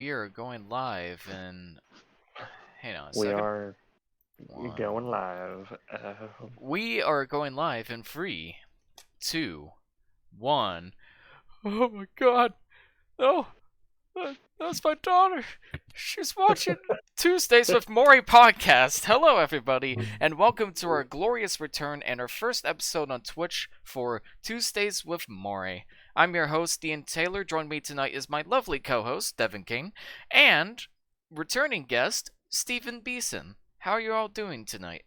We are going live in. Hang on a We second. are going live. We are going live in 3, 2, 1. Oh my god. Oh, that's my daughter. She's watching Tuesdays with Moire podcast. Hello, everybody, and welcome to our glorious return and our first episode on Twitch for Tuesdays with Moire. I'm your host, Ian Taylor. Joining me tonight is my lovely co-host, Devin King, and returning guest, Stephen Beeson. How are you all doing tonight?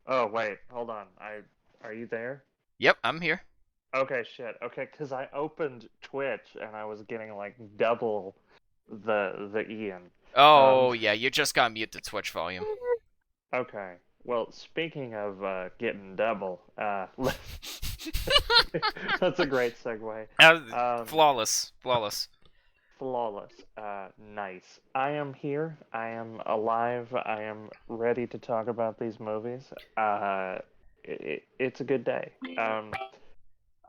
Oh wait, hold on. Are you there? Yep, I'm here. Okay, shit. Okay, because I opened Twitch and I was getting like double the Ian. Oh, yeah, you just got mute the Twitch volume. Okay. Well, speaking of getting double, that's a great segue. Flawless. Flawless. Nice. I am here. I am alive. I am ready to talk about these movies. It's a good day.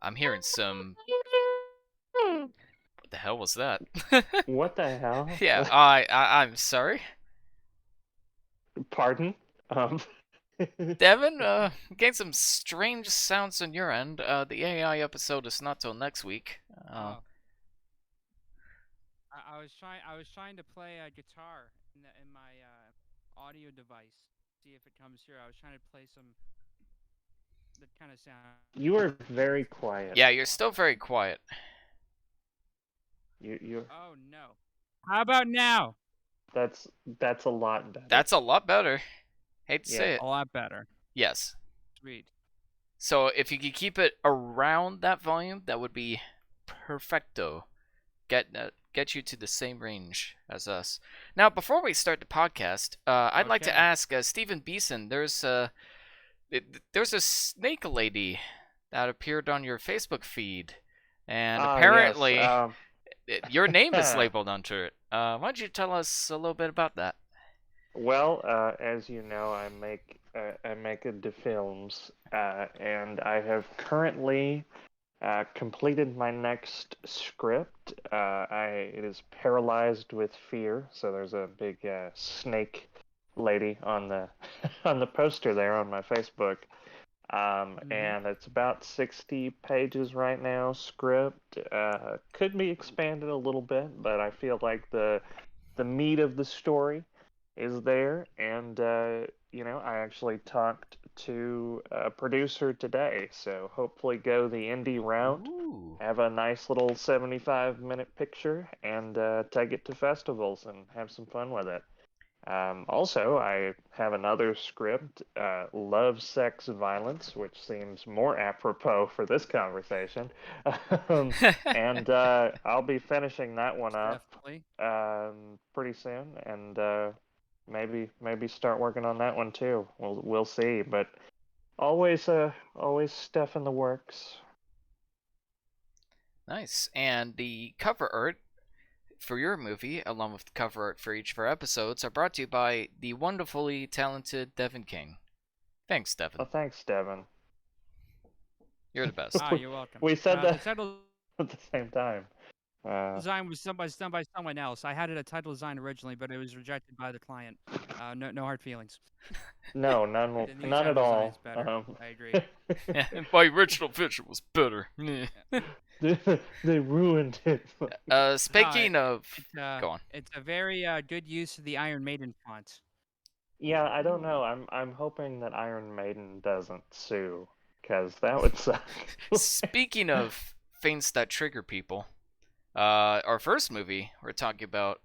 I'm hearing some. What the hell was that? What the hell? Yeah, I'm sorry. Pardon? Devin, getting some strange sounds on your end. The AI episode is not till next week. Oh. I was trying to play a guitar in my audio device. See if it comes through. I was trying to play some that kind of sound. You are very quiet. Yeah, you're still very quiet. You. Oh no. How about now? That's a lot better. That's a lot better. Hate to say it. A lot better. Yes. Sweet. So if you could keep it around that volume, that would be perfecto. Get you to the same range as us. Now, before we start the podcast, I'd like to Okay. ask Stephen Beeson. There's a snake lady that appeared on your Facebook feed, and apparently yes. your name is labeled onto it. Why don't you tell us a little bit about that? Well, as you know, I make the films, and I have currently completed my next script. It is Paralyzed with Fear, so there's a big snake lady on the on the poster there on my Facebook. And it's about 60 pages right now. Script could be expanded a little bit, but I feel like the meat of the story is there. And I actually talked to a producer today, so hopefully go the indie route. Ooh. Have a nice little 75-minute picture and take it to festivals and have some fun with it. Also, I have another script, Love, Sex, Violence, which seems more apropos for this conversation. And I'll be finishing that one up Definitely. pretty soon, and maybe start working on that one too. We'll see, but always stuff in the works. Nice. And the cover art for your movie, along with the cover art for each of our episodes, are brought to you by the wonderfully talented Devin King. Thanks, Devin. Oh, thanks, Devin. You're the best. You're welcome. We said that The title at the same time. design was done by someone else. I had it a title design originally, but it was rejected by the client. No hard feelings. No, The new none title at design all. is better. I agree. Yeah, my original vision was better. They ruined it. Speaking of, Go go on. It's a very good use of the Iron Maiden font. Yeah, I don't know. I'm hoping that Iron Maiden doesn't sue, because that would suck. Speaking of things that trigger people, our first movie we're talking about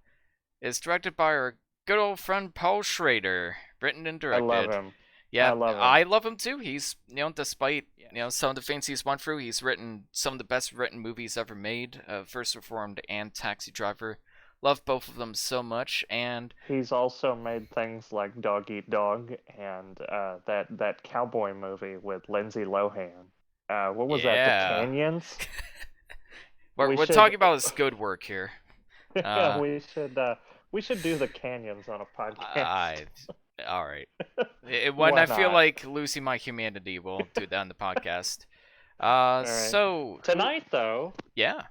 is directed by our good old friend Paul Schrader, written and I directed. love him. Yeah, I love him. Too. He's, despite some of the things he's went through, he's written some of the best written movies ever made. First Reformed and Taxi Driver. Love both of them so much, and He's also made things like Dog Eat Dog and that cowboy movie with Lindsay Lohan. What was that? The Canyons. we're talking about his good work here. Yeah, we should do the Canyons on a podcast. All right. When Why I feel not? like losing my humanity, we'll do that on the podcast. right. So Tonight, though, yeah,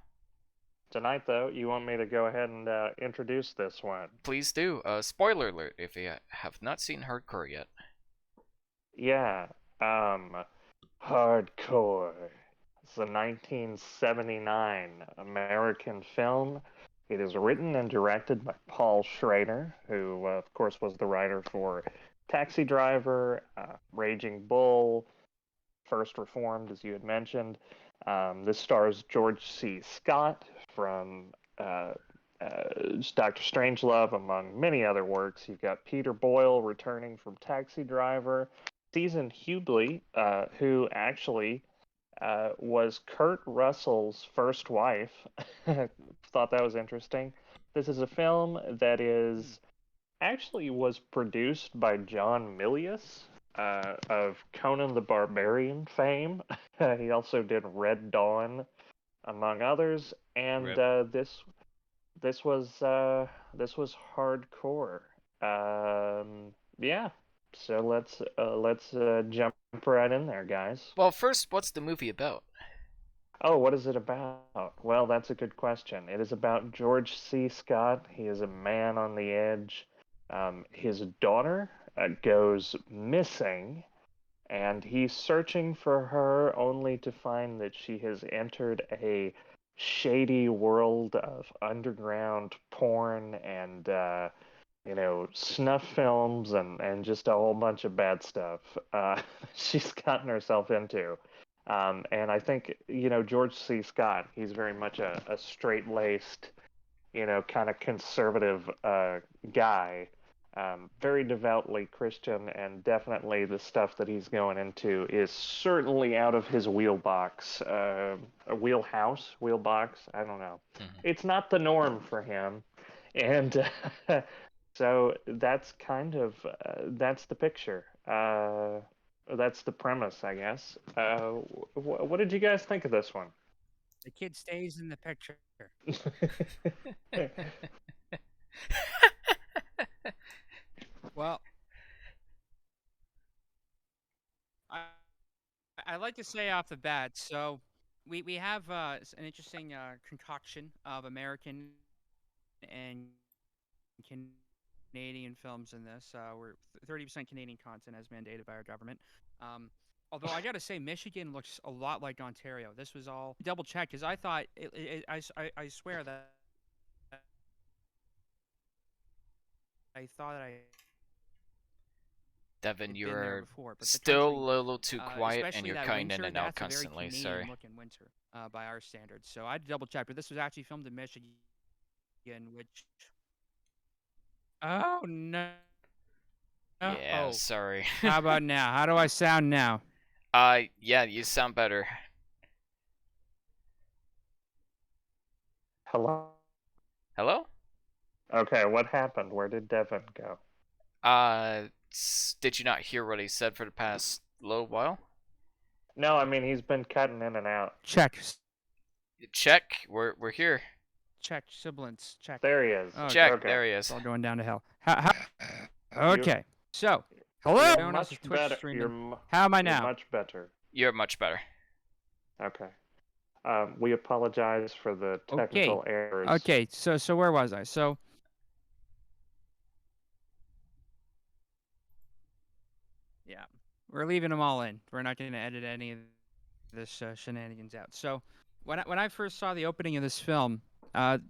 you want me to go ahead and introduce this one? please do. Spoiler alert if you have not seen Hardcore yet. Yeah. Hardcore. It's a 1979 American film. It is written and directed by Paul Schrader, who, of course, was the writer for Taxi Driver, Raging Bull, First Reformed, as you had mentioned. This stars George C. Scott from Dr. Strangelove, among many other works. You've got Peter Boyle returning from Taxi Driver. Season Hubley, who actually was Kurt Russell's first wife. Thought that was interesting. This is a film that was produced by John Milius of Conan the Barbarian fame. He also did Red Dawn, among others, and this was hardcore. Yeah, so let's jump right in there, guys. Well, first, what's the movie about? Oh, what is it about? Well, that's a good question. It is about George C. Scott. He is a man on the edge. His daughter goes missing, and he's searching for her only to find that she has entered a shady world of underground porn and snuff films and just a whole bunch of bad stuff she's gotten herself into. And I think, George C. Scott, he's very much a straight-laced, kind of conservative guy, very devoutly Christian, and definitely the stuff that he's going into is certainly out of his wheelbox, wheelbox, I don't know. Mhm. It's not the norm for him. And so that's kind of, that's the picture. That's the premise, I guess. What did you guys think of this one? The kid stays in the picture. Well, I like to say off the bat. So we have an interesting concoction of American and Canadian films in this. We're 30% Canadian content as mandated by our government. Although I got to say, Michigan looks a lot like Ontario. This was all double checked because I thought I swear that I thought I Devin, had been there you're before, but the still country, a little too quiet, and especially you're that kind in winter, and out that's a very constantly. Canadian Sorry. looking winter by our standards. So I had to double check, but this was actually filmed in Michigan, which oh no. Yeah, Oh, sorry. how about now? How do I sound now? Yeah, you sound better. Hello? Hello? Okay, what happened? Where did Devin go? Did you not hear what he said for the past little while? No, I mean, he's been cutting in and out. Check. Check. We're here. Check. Sibilance. Check. There he is. Oh, Check. Okay. There he is. It's all going down to hell. Okay. So, hello. You're Everyone else's much Twitch better. streaming. How am I You're now? much better. You're much better. Okay. We apologize for the technical errors. Okay. So where was I? So. Yeah, we're leaving them all in. We're not going to edit any of this shenanigans out. So, when I first saw the opening of this film, I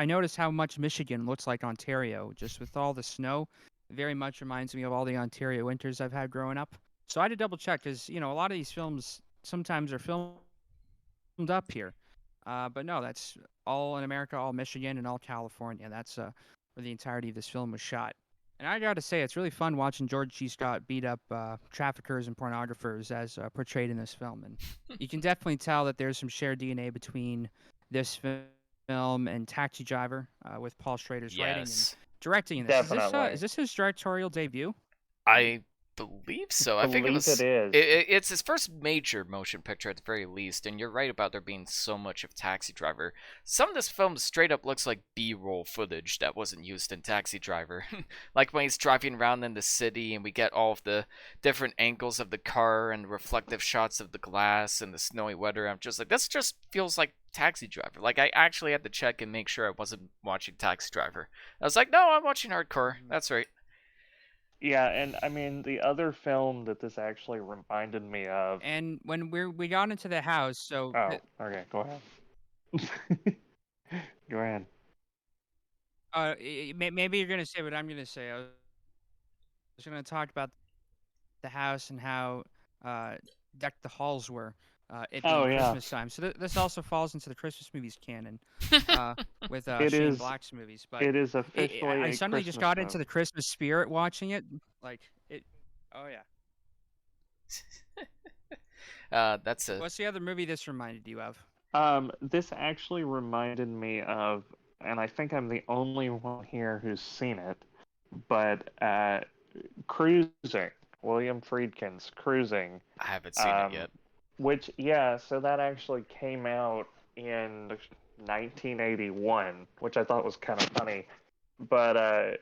noticed how much Michigan looks like Ontario, just with all the snow. It very much reminds me of all the Ontario winters I've had growing up. So I had to double check because a lot of these films sometimes are filmed up here, but no, that's all in America, all Michigan, and all California. That's where the entirety of this film was shot. And I got to say, it's really fun watching George C. Scott beat up traffickers and pornographers as portrayed in this film. And you can definitely tell that there's some shared DNA between this film and Taxi Driver with Paul Schrader's writing and Yes. directing in this. Definitely. Is this his directorial debut? I believe so. I think it Believe was. it is. It's his first major motion picture at the very least, and you're right about there being so much of Taxi Driver. Some of this film straight up looks like B-roll footage that wasn't used in Taxi Driver. Like when he's driving around in the city and we get all of the different angles of the car and reflective shots of the glass and the snowy weather. I'm just like, this just feels like Taxi Driver. Like I actually had to check and make sure I wasn't watching Taxi Driver. I was like, no, I'm watching Hardcore. That's right. Yeah, and I mean the other film that this actually reminded me of. And when we got into the house, so Oh, okay, go ahead. Go ahead. maybe you're gonna say what I'm gonna say. I was gonna talk about the house and how decked the halls were. It being Oh yeah, Christmas time, so this also falls into the Christmas movies canon with it Shane is. Black's movies. But It is officially I a suddenly just Christmas got movie. into the Christmas spirit watching it. Like it. Oh yeah. That's a. What's the other movie this reminded you of? This actually reminded me of, and I think I'm the only one here who's seen it, but Cruising, William Friedkin's Cruising. I haven't seen it yet. Which, yeah, so that actually came out in 1981, which I thought was kind of funny. But,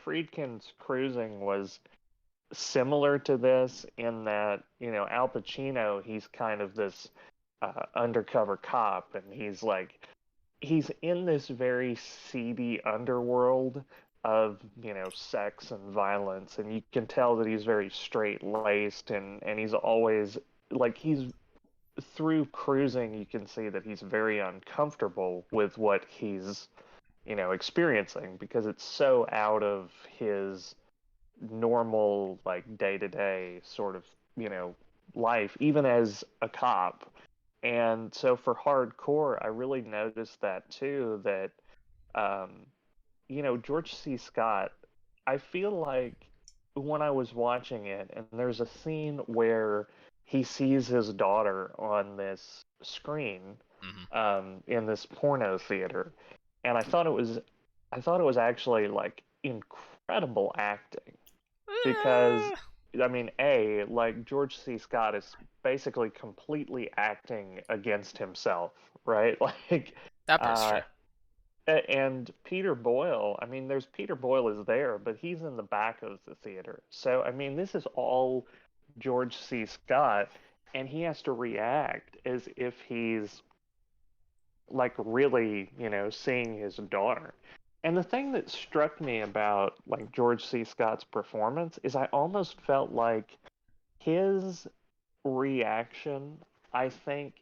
Friedkin's Cruising was similar to this in that, Al Pacino, he's kind of this undercover cop, and he's in this very seedy underworld of sex and violence, and you can tell that he's very straight laced, and he's always he's through Cruising you can see that he's very uncomfortable with what he's experiencing, because it's so out of his normal day-to-day sort of life, even as a cop. And so for Hardcore, I really noticed that too, that George C. Scott, I feel like when I was watching it, and there's a scene where he sees his daughter on this screen, in this porno theater, and I thought it was actually incredible acting, because I mean, George C. Scott is basically completely acting against himself, right? That part's true. And Peter Boyle, I mean, Peter Boyle is there, but he's in the back of the theater. So, I mean, this is all George C. Scott, and he has to react as if he's really, seeing his daughter. And the thing that struck me about George C. Scott's performance is I almost felt like his reaction, I think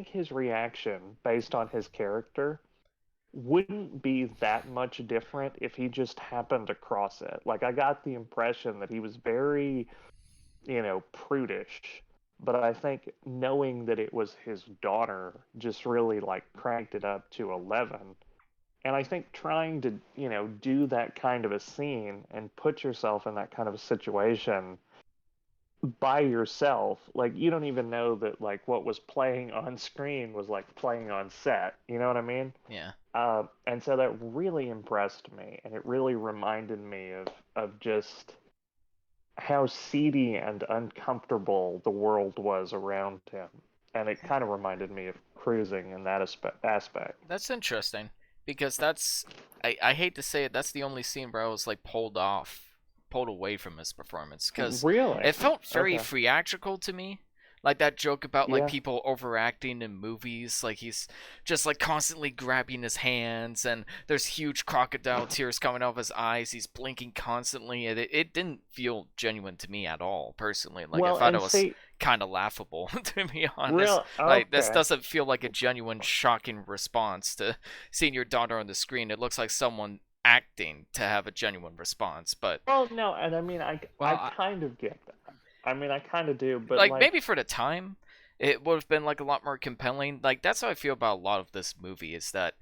his reaction based on his character wouldn't be that much different if he just happened across it. I got the impression that he was very, prudish, but I think knowing that it was his daughter just really cranked it up to 11. And I think trying to, do that kind of a scene and put yourself in that kind of a situation by yourself, you don't even know that what was playing on screen was playing on set. You know what I mean? Yeah. And so that really impressed me, and it really reminded me of just how seedy and uncomfortable the world was around him. And it kind of reminded me of Cruising in that aspect. That's interesting, because I hate to say it, that's the only scene where I was pulled away from his performance, because Really? it felt very Okay. theatrical to me. Like that joke about Yeah. people overacting in movies, he's just constantly grabbing his hands, and there's huge crocodile tears coming out of his eyes. He's blinking constantly, and it didn't feel genuine to me at all, personally. Well, I thought and it was see, kind of laughable, to be honest. real This okay. doesn't feel like a genuine, shocking response to seeing your daughter on the screen. It looks like someone acting to have a genuine response, but Well, no, and I mean, Well, I kind of get that. I mean, I kind of do, but maybe for the time it would have been a lot more compelling. That's how I feel about a lot of this movie, is that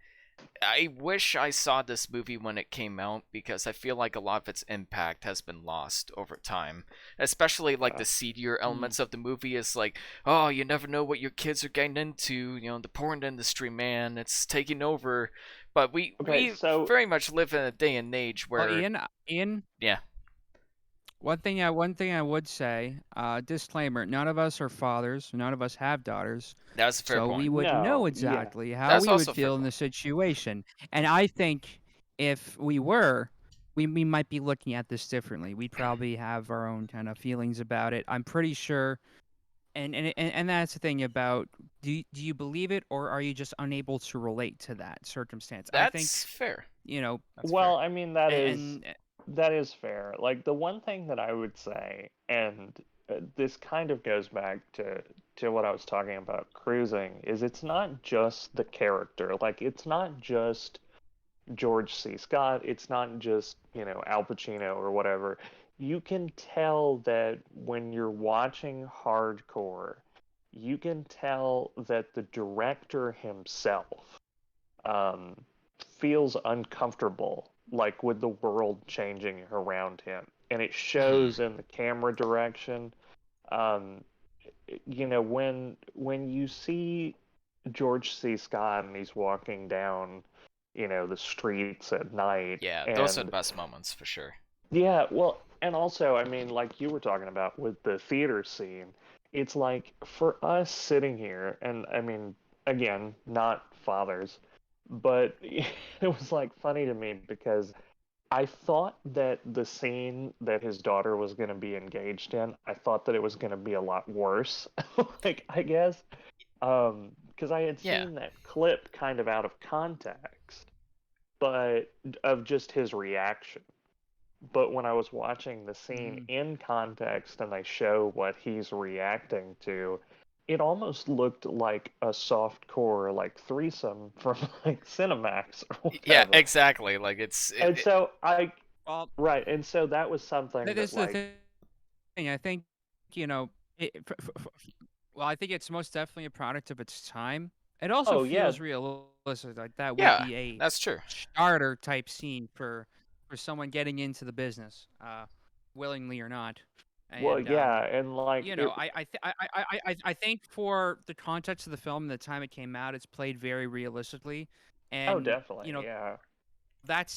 I wish I saw this movie when it came out, because I feel like a lot of its impact has been lost over time. Especially the seedier elements of the movie is oh, you never know what your kids are getting into, the porn industry, man, it's taking over. But we okay, so very much live in a day and age where Ian, yeah. One thing I would say, disclaimer: none of us are fathers, none of us have daughters, That's a fair so we point. wouldn't know No, yeah. exactly how That's we would also a fair feel in the point. situation. And I think if we were, we might be looking at this differently. We'd probably have our own kind of feelings about it. I'm pretty sure, and that's the thing about, do you believe it, or are you just unable to relate to that circumstance? I think, That's fair. you know, That's Well, fair. I mean and that is fair. Like the one thing that I would say, and this kind of goes back to what I was talking about cruising, is it's not just the character. Like it's not just George C. Scott. It's not just, Al Pacino or whatever. You can tell that when you're watching hardcore, you can tell that the director himself um, feels uncomfortable, like with the world changing around him. And it Hmm. shows in the camera direction. Um, when you see George C. Scott and he's walking down, the streets at night, Yeah, those are the and best moments for sure. yeah, well, and also, I mean, like you were talking about with the theater scene, it's like for us sitting here, and I mean, again, not fathers, but it was like funny to me because I thought that the scene that his daughter was going to be engaged in, I thought that it was going to be a lot worse. Like, I guess, because I had Yeah. seen that clip kind of out of context, but of just his reaction. But when I was watching the scene mhm. in context and they show what he's reacting to, it almost looked like a soft core like threesome from like Cinemax or Yeah, whatever. exactly. Like it's And so I Well, right, and so that was something this that is the like thing. I think, you know, well, I think it's most definitely a product of its time. It also oh yeah, feels realistic. Like that would yeah, be a that's true. starter type scene for someone getting into the business, willingly or not. well And yeah, and like it I think for the context of the film and the time it came out, it's played very realistically, oh and definitely, yeah. that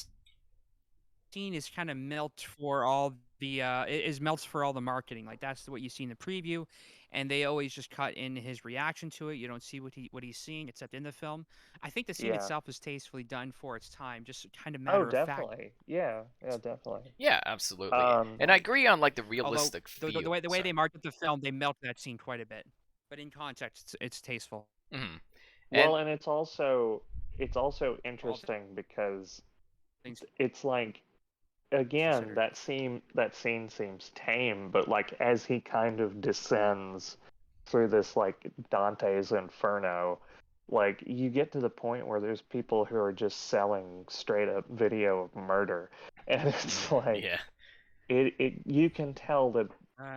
scene is kind of melt for all the is melts for all the marketing. Like that's what you see in the preview, and they always just cut in his reaction to it. You don't see what he's seeing except in the film. I think the scene Yeah. itself is tastefully done for its time, just kind of Oh matter of fact. definitely. Yeah, yeah, definitely. Yeah, absolutely. Um And I agree on like the Although realistic the feel. way Sorry. they market the film, they milk that scene quite a bit. But in context, it's tasteful. Hmm. well, And and it's also All interesting because things it's like again considered. that scene seems tame, but like as he kind of descends through this like Dante's Inferno, like you get to the point where there's people who are just selling straight up video of murder, and it's like yeah. it you can tell that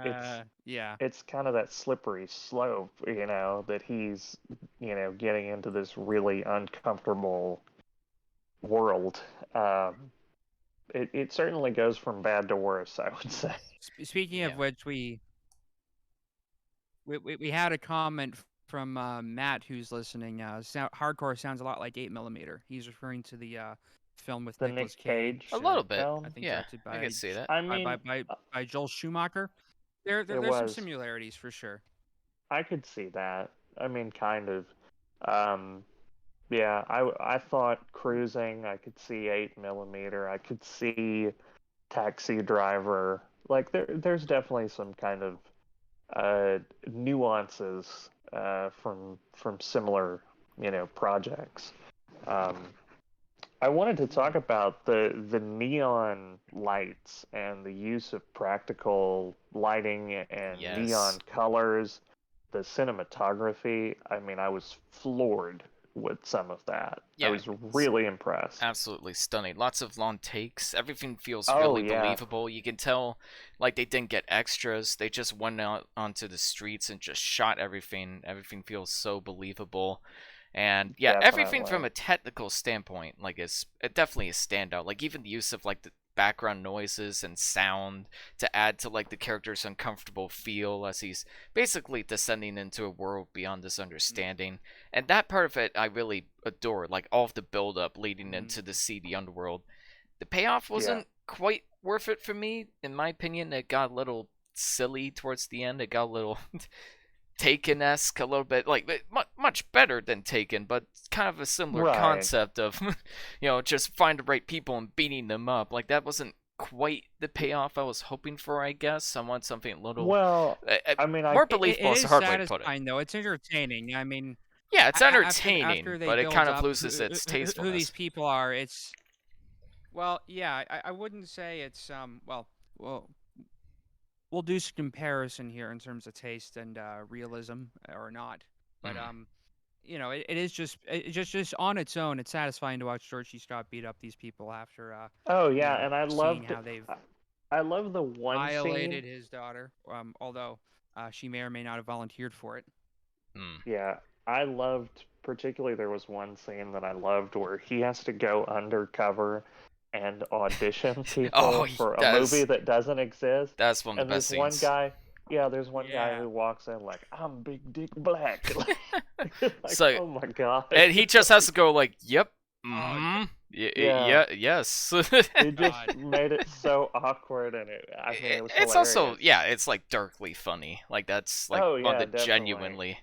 it's Yeah. it's kind of that slippery slope, that he's getting into this really uncomfortable world. um it certainly goes from bad to worse, I would say. Speaking of Yeah. which, we had a comment from Matt who's listening. Hardcore sounds a lot like 8mm. He's referring to the film with The Nicolas Nick Cage A Cage. little bit. I film, think Yeah. directed I could see that. I by by mean, by, by Joel Schumacher. it There's some was. similarities for sure. I could see that. I mean, kind of. Um, yeah, I thought Cruising. I could see 8mm. I could see Taxi Driver. Like there's definitely some kind of uh, nuances from similar projects. Um, I wanted to talk about the neon lights and the use of practical lighting and neon Yes. colors, the cinematography. I mean, I was floored with some of that. I Yeah. was really impressed. Absolutely stunning. Lots of long takes. Everything feels Oh really yeah, believable. You can tell like they didn't get extras. They just went out onto the streets and just shot everything. Everything feels so believable. And yeah, everything from definitely. a technical standpoint, like is it definitely a standout. Like even the use of like the background noises and sound to add to like the character's uncomfortable feel as he's basically descending into a world beyond his understanding. And that part of it I really adored, like all of the build up leading Mm-hmm. into the seedy underworld. The payoff Yeah. wasn't quite worth it for me. In my opinion, it got a little silly towards the end. It got a little Taken-esque, a little bit, like, much better than Taken, but kind of a similar Right. concept of, just find the right people and beating them up. Like, that wasn't quite the payoff I was hoping for, I guess. I want something a little... Well, I mean, more It believable is is a hard way to put it. satisfying, though. It's entertaining. I mean, Yeah, it's after entertaining, they but it build kind of up loses its who these tastefulness. people are, it's well, yeah. I wouldn't say it's well, we'll do some comparison here in terms of taste and realism or not, but it is just on its own. It's satisfying to watch George C. Scott beat up these people after oh yeah, and I seeing loved. how they've I love the one violated scene. his daughter. Although she may or may not have volunteered for it. Yeah, I loved particularly there was one scene that I loved where he has to go undercover and audition people for a movie that doesn't exist. That's one of the best there's scenes. one guy, there's one guy who walks in like, I'm Big Dick Black. Like, So, oh my god. And he just has to go like, yep, Yeah. yes. It just made it so awkward, and I mean, it was It's hilarious. also, it's like darkly funny. Like, that's like one of the definitely. genuinely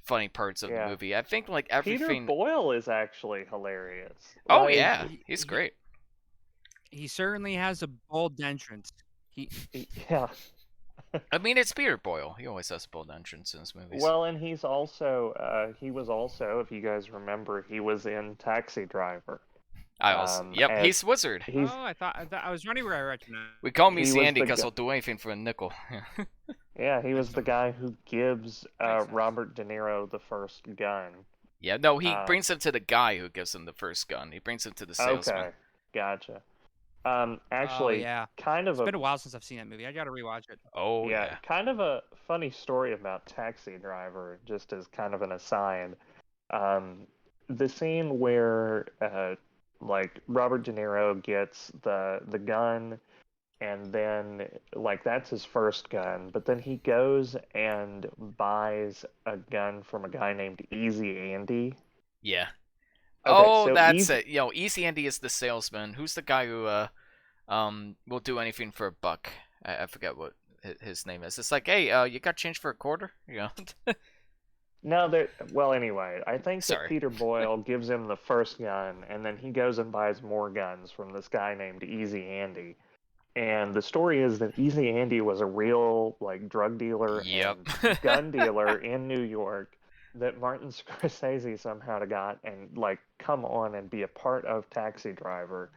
funny parts of the movie. I think like everything. Peter Boyle is actually hilarious. Oh Like, yeah, he's great. He certainly has a bold entrance. Yeah. I mean, it's Peter Boyle. He always has a bold entrance in his movies. Well, and he was also, if you guys remember, he was in Taxi Driver. He's Wizard. I was wondering where I recognized. We call him Easy Andy because he'll do anything for a nickel. Yeah, he was the guy who gives Robert De Niro the first gun. Yeah, no, he brings him to the guy who gives him the first gun. He brings him to the salesman. Okay, gotcha. Actually, kind of it's been a while since I've seen that movie. I gotta rewatch it. Oh yeah. Kind of a funny story about Taxi Driver, just as kind of an aside. The scene where like Robert De Niro gets the gun, and then like that's his first gun, but then he goes and buys a gun from a guy named Easy Andy. Yeah. Okay, that's it. Easy Andy is the salesman. Who's the guy who will do anything for a buck? I forget what his name is. It's like, hey, you got change for a quarter? Yeah. No, well, anyway, I think that Peter Boyle gives him the first gun, and then he goes and buys more guns from this guy named Easy Andy. And the story is that Easy Andy was a real like drug dealer and gun dealer in New York that Martin Scorsese somehow got and like come on and be a part of Taxi Driver.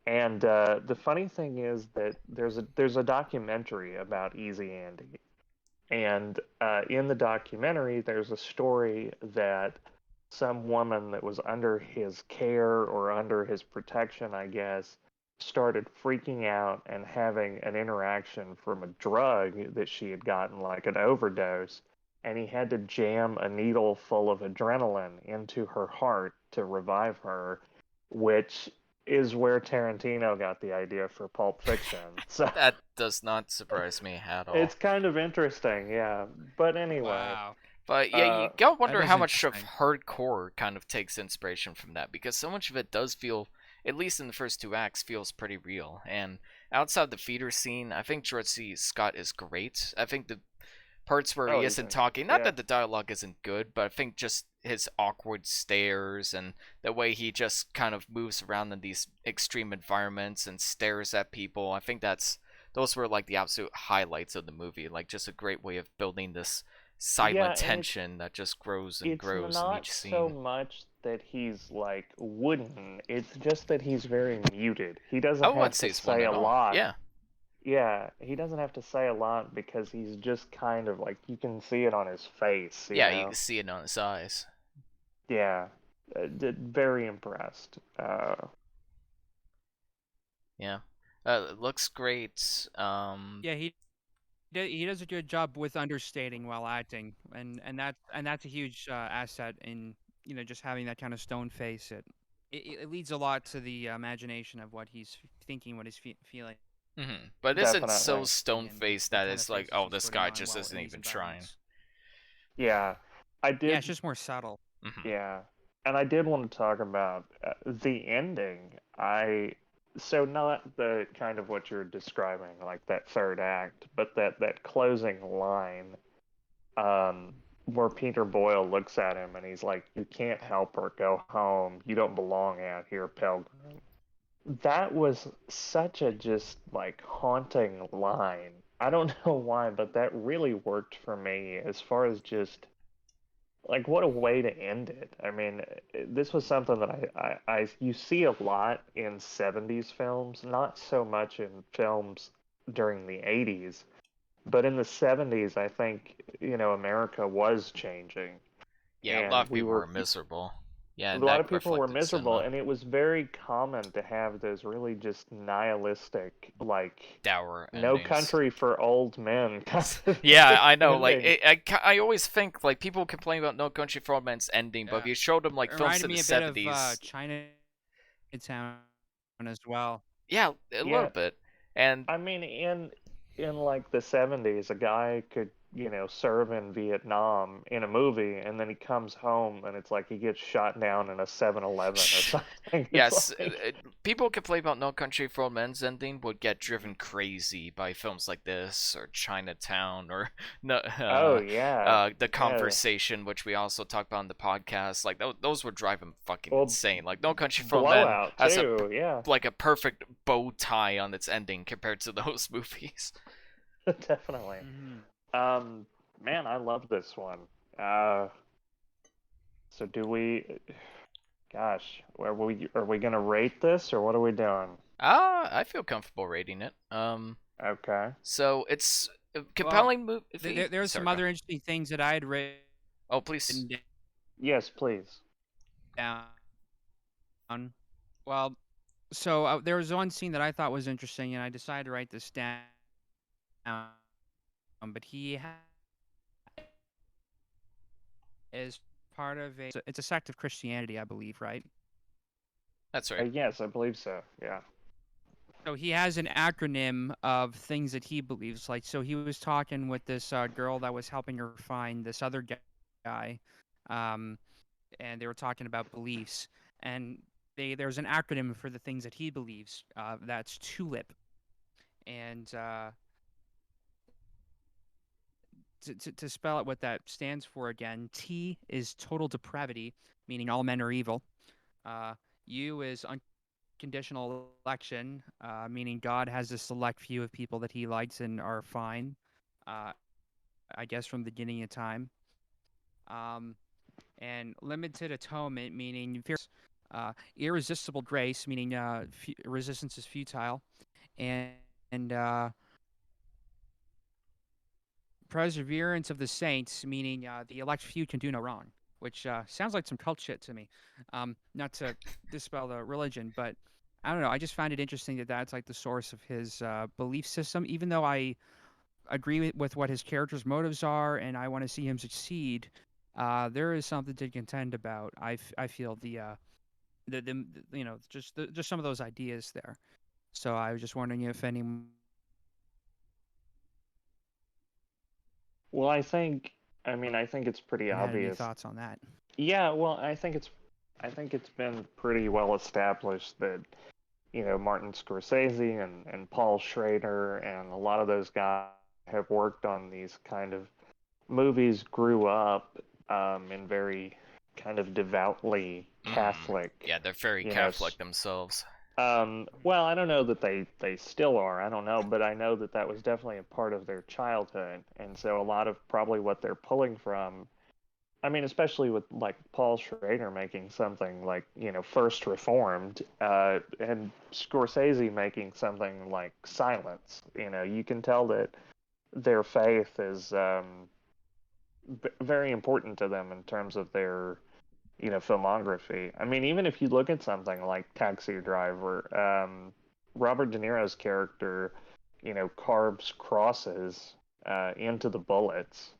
And the funny thing is that there's a documentary about Easy Andy. And in the documentary, there's a story that some woman that was under his care or under his protection, I guess, started freaking out and having an interaction from a drug that she had gotten, like an overdose. And he had to jam a needle full of adrenaline into her heart to revive her, which is where Tarantino got the idea for Pulp Fiction. So that does not surprise me at all. It's kind of interesting, yeah. But anyway. Wow. But yeah, you gotta wonder how much of hardcore kind of takes inspiration from that, because so much of it does feel, at least in the first two acts, feels pretty real. And outside the feeder scene, I think George C. Scott is great. I think the parts where he isn't talking, not that the dialogue isn't good, but I think just his awkward stares and the way he just kind of moves around in these extreme environments and stares at people, I think those were like the absolute highlights of the movie. Like, just a great way of building this silent tension that just grows and grows in each scene. It's not so much that he's like wooden, it's just that he's very muted. He doesn't have to say a lot. Yeah, he doesn't have to say a lot because he's just kind of like, you can see it on his face. You know? You can see it on his eyes. Yeah, very impressed. It looks great. Yeah, he does a good job with understating while acting, and that's a huge asset in just having that kind of stone face. It leads a lot to the imagination of what he's thinking, what he's feeling. Mm-hmm. But it isn't so stone-faced that it's like, oh, this guy just isn't even trying. Yeah, I did. Yeah, it's just more subtle. Mm-hmm. Yeah, and I did want to talk about the ending. I So not the kind of what you're describing, like that third act, but that closing line, where Peter Boyle looks at him and he's like, "You can't help her. Go home. You don't belong out here, Pilgrim." That was such a just like haunting line. I don't know why, but that really worked for me as far as just like what a way to end it. I mean, this was something that I you see a lot in 70s films, not so much in films during the 80s, but in the 70s, I think, America was changing Yeah, a lot and of we people were were miserable. Yeah, a and lot that of people were reflected miserable, cinema. and it was very common to have those really just nihilistic, like Dour no endings. country for old men kind of Yeah, I know. Like, ending. I always think like people complain about No Country for Old Men's ending, but if Yeah, you showed them like it films reminded in the me a bit of '70s, Chinatown as well. yeah, a little Yeah, bit. And I mean, in like the 70s, a guy could, serve in Vietnam in a movie, and then he comes home and it's like he gets shot down in a 7-Eleven or something. It's yes, like, people complain about No Country for Old Men's ending would get driven crazy by films like this or Chinatown or no, oh yeah, The yeah. Conversation, which we also talked about in the podcast. Like those would drive him fucking Well, insane. Like No Country for Old Men Blowout has too. Yeah, like a perfect bow tie on its ending compared to those movies. definitely. Hmm. Um, man, I love this one. Uh, so do we? Gosh, are we gonna rate this or what are we doing? I feel comfortable rating it. Okay. So it's a Well, compelling movie. there's some Sorry, go. other interesting things that I had written Oh, please. Yes, please. down. Well, so there was one scene that I thought was interesting, and I decided to write this down. But is part of it's a sect of Christianity, I believe, right? That's right. Yes, I believe so. Yeah. So he has an acronym of things that he believes. Like, so he was talking with this girl that was helping her find this other guy, um, and they were talking about beliefs. And there's an acronym for the things that he believes. That's TULIP, and to spell out what that stands for again, T is total depravity, meaning all men are evil. Uh, U is unconditional election, meaning God has a select few of people that he likes and are fine, uh, I guess, from the beginning of time. Um, and limited atonement, meaning fierce, irresistible grace, meaning resistance is futile, and, and perseverance of the saints, meaning the elect few can do no wrong, which sounds like some cult shit to me. Not to dispel the religion, but I don't know. I just find it interesting that that's like the source of his belief system, even though I agree with what his character's motives are and I want to see him succeed. There is something to contend about. I feel just some of those ideas there. So I was just wondering if anyone Well, I think it's pretty had any obvious. thoughts on that. Yeah, well, I think it's been pretty well established that, Martin Scorsese and Paul Schrader and a lot of those guys have worked on these kind of movies, grew up in very kind of devoutly Catholic, Yeah, they're very you know, Catholic themselves. well, I don't know that they still are. I don't know, but I know that that was definitely a part of their childhood, and so a lot of probably what they're pulling from. I mean, especially with like Paul Schrader making something like First Reformed, and Scorsese making something like Silence. You can tell that their faith is very important to them in terms of their filmography. I mean, even if you look at something like Taxi Driver, Robert De Niro's character, carves crosses into the bullets.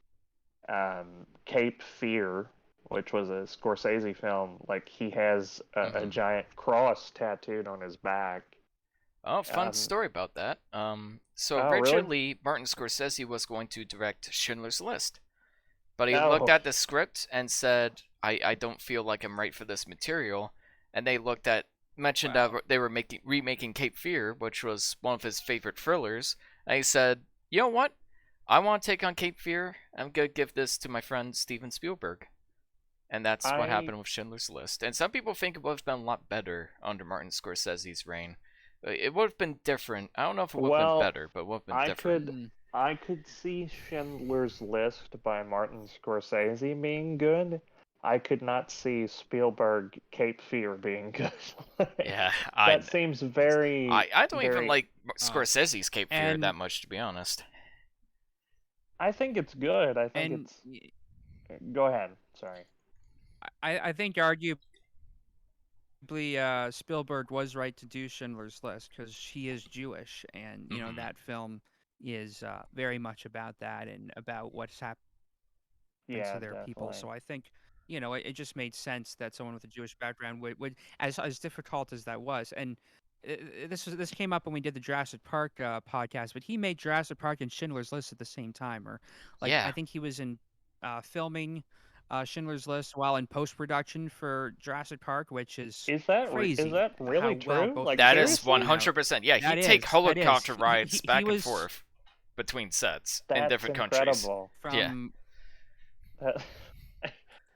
Cape Fear, which was a Scorsese film, like he has a Hmm. giant cross tattooed on his back. Oh, fun Um, story about that. So oh, really? originally Martin Scorsese was going to direct Schindler's List, but he looked Oh, at the script and said, "I don't feel like I'm right for this material." And they looked at mentioned Wow. they were remaking Cape Fear, which was one of his favorite thrillers, and he said, "You know what? I want to take on Cape Fear. I'm gonna give this to my friend Steven Spielberg." And that's what I happened with Schindler's List. And some people think it would have been a lot better under Martin Scorsese's reign. It would have been different. I don't know if it would have been well, better, but it would have been I different. could Mm. I could see Schindler's List by Martin Scorsese being good. I could not see Spielberg Cape Fear being good. Yeah, That seems very, I don't even very. like Scorsese's Cape Fear that And much, to be honest. I think it's good. I think and it's. Go ahead. Sorry. I think arguably Spielberg was right to do Schindler's List because he is Jewish, and Mhm. that film is very much about that and about what's happened Yeah, to their people. definitely. So I think it just made sense that someone with a Jewish background would as difficult as that was. And this came up when we did the Jurassic Park podcast, but he made Jurassic Park and Schindler's List at the same time, or like Yeah, I think he was in filming Schindler's List while in post production for Jurassic Park, which is Is crazy that how really well true? both Like of that those is films came seriously? out. 100%. Yeah, That he'd take is that is helicopter rides he back and was forth between sets in That's different countries. incredible. Yeah. from That-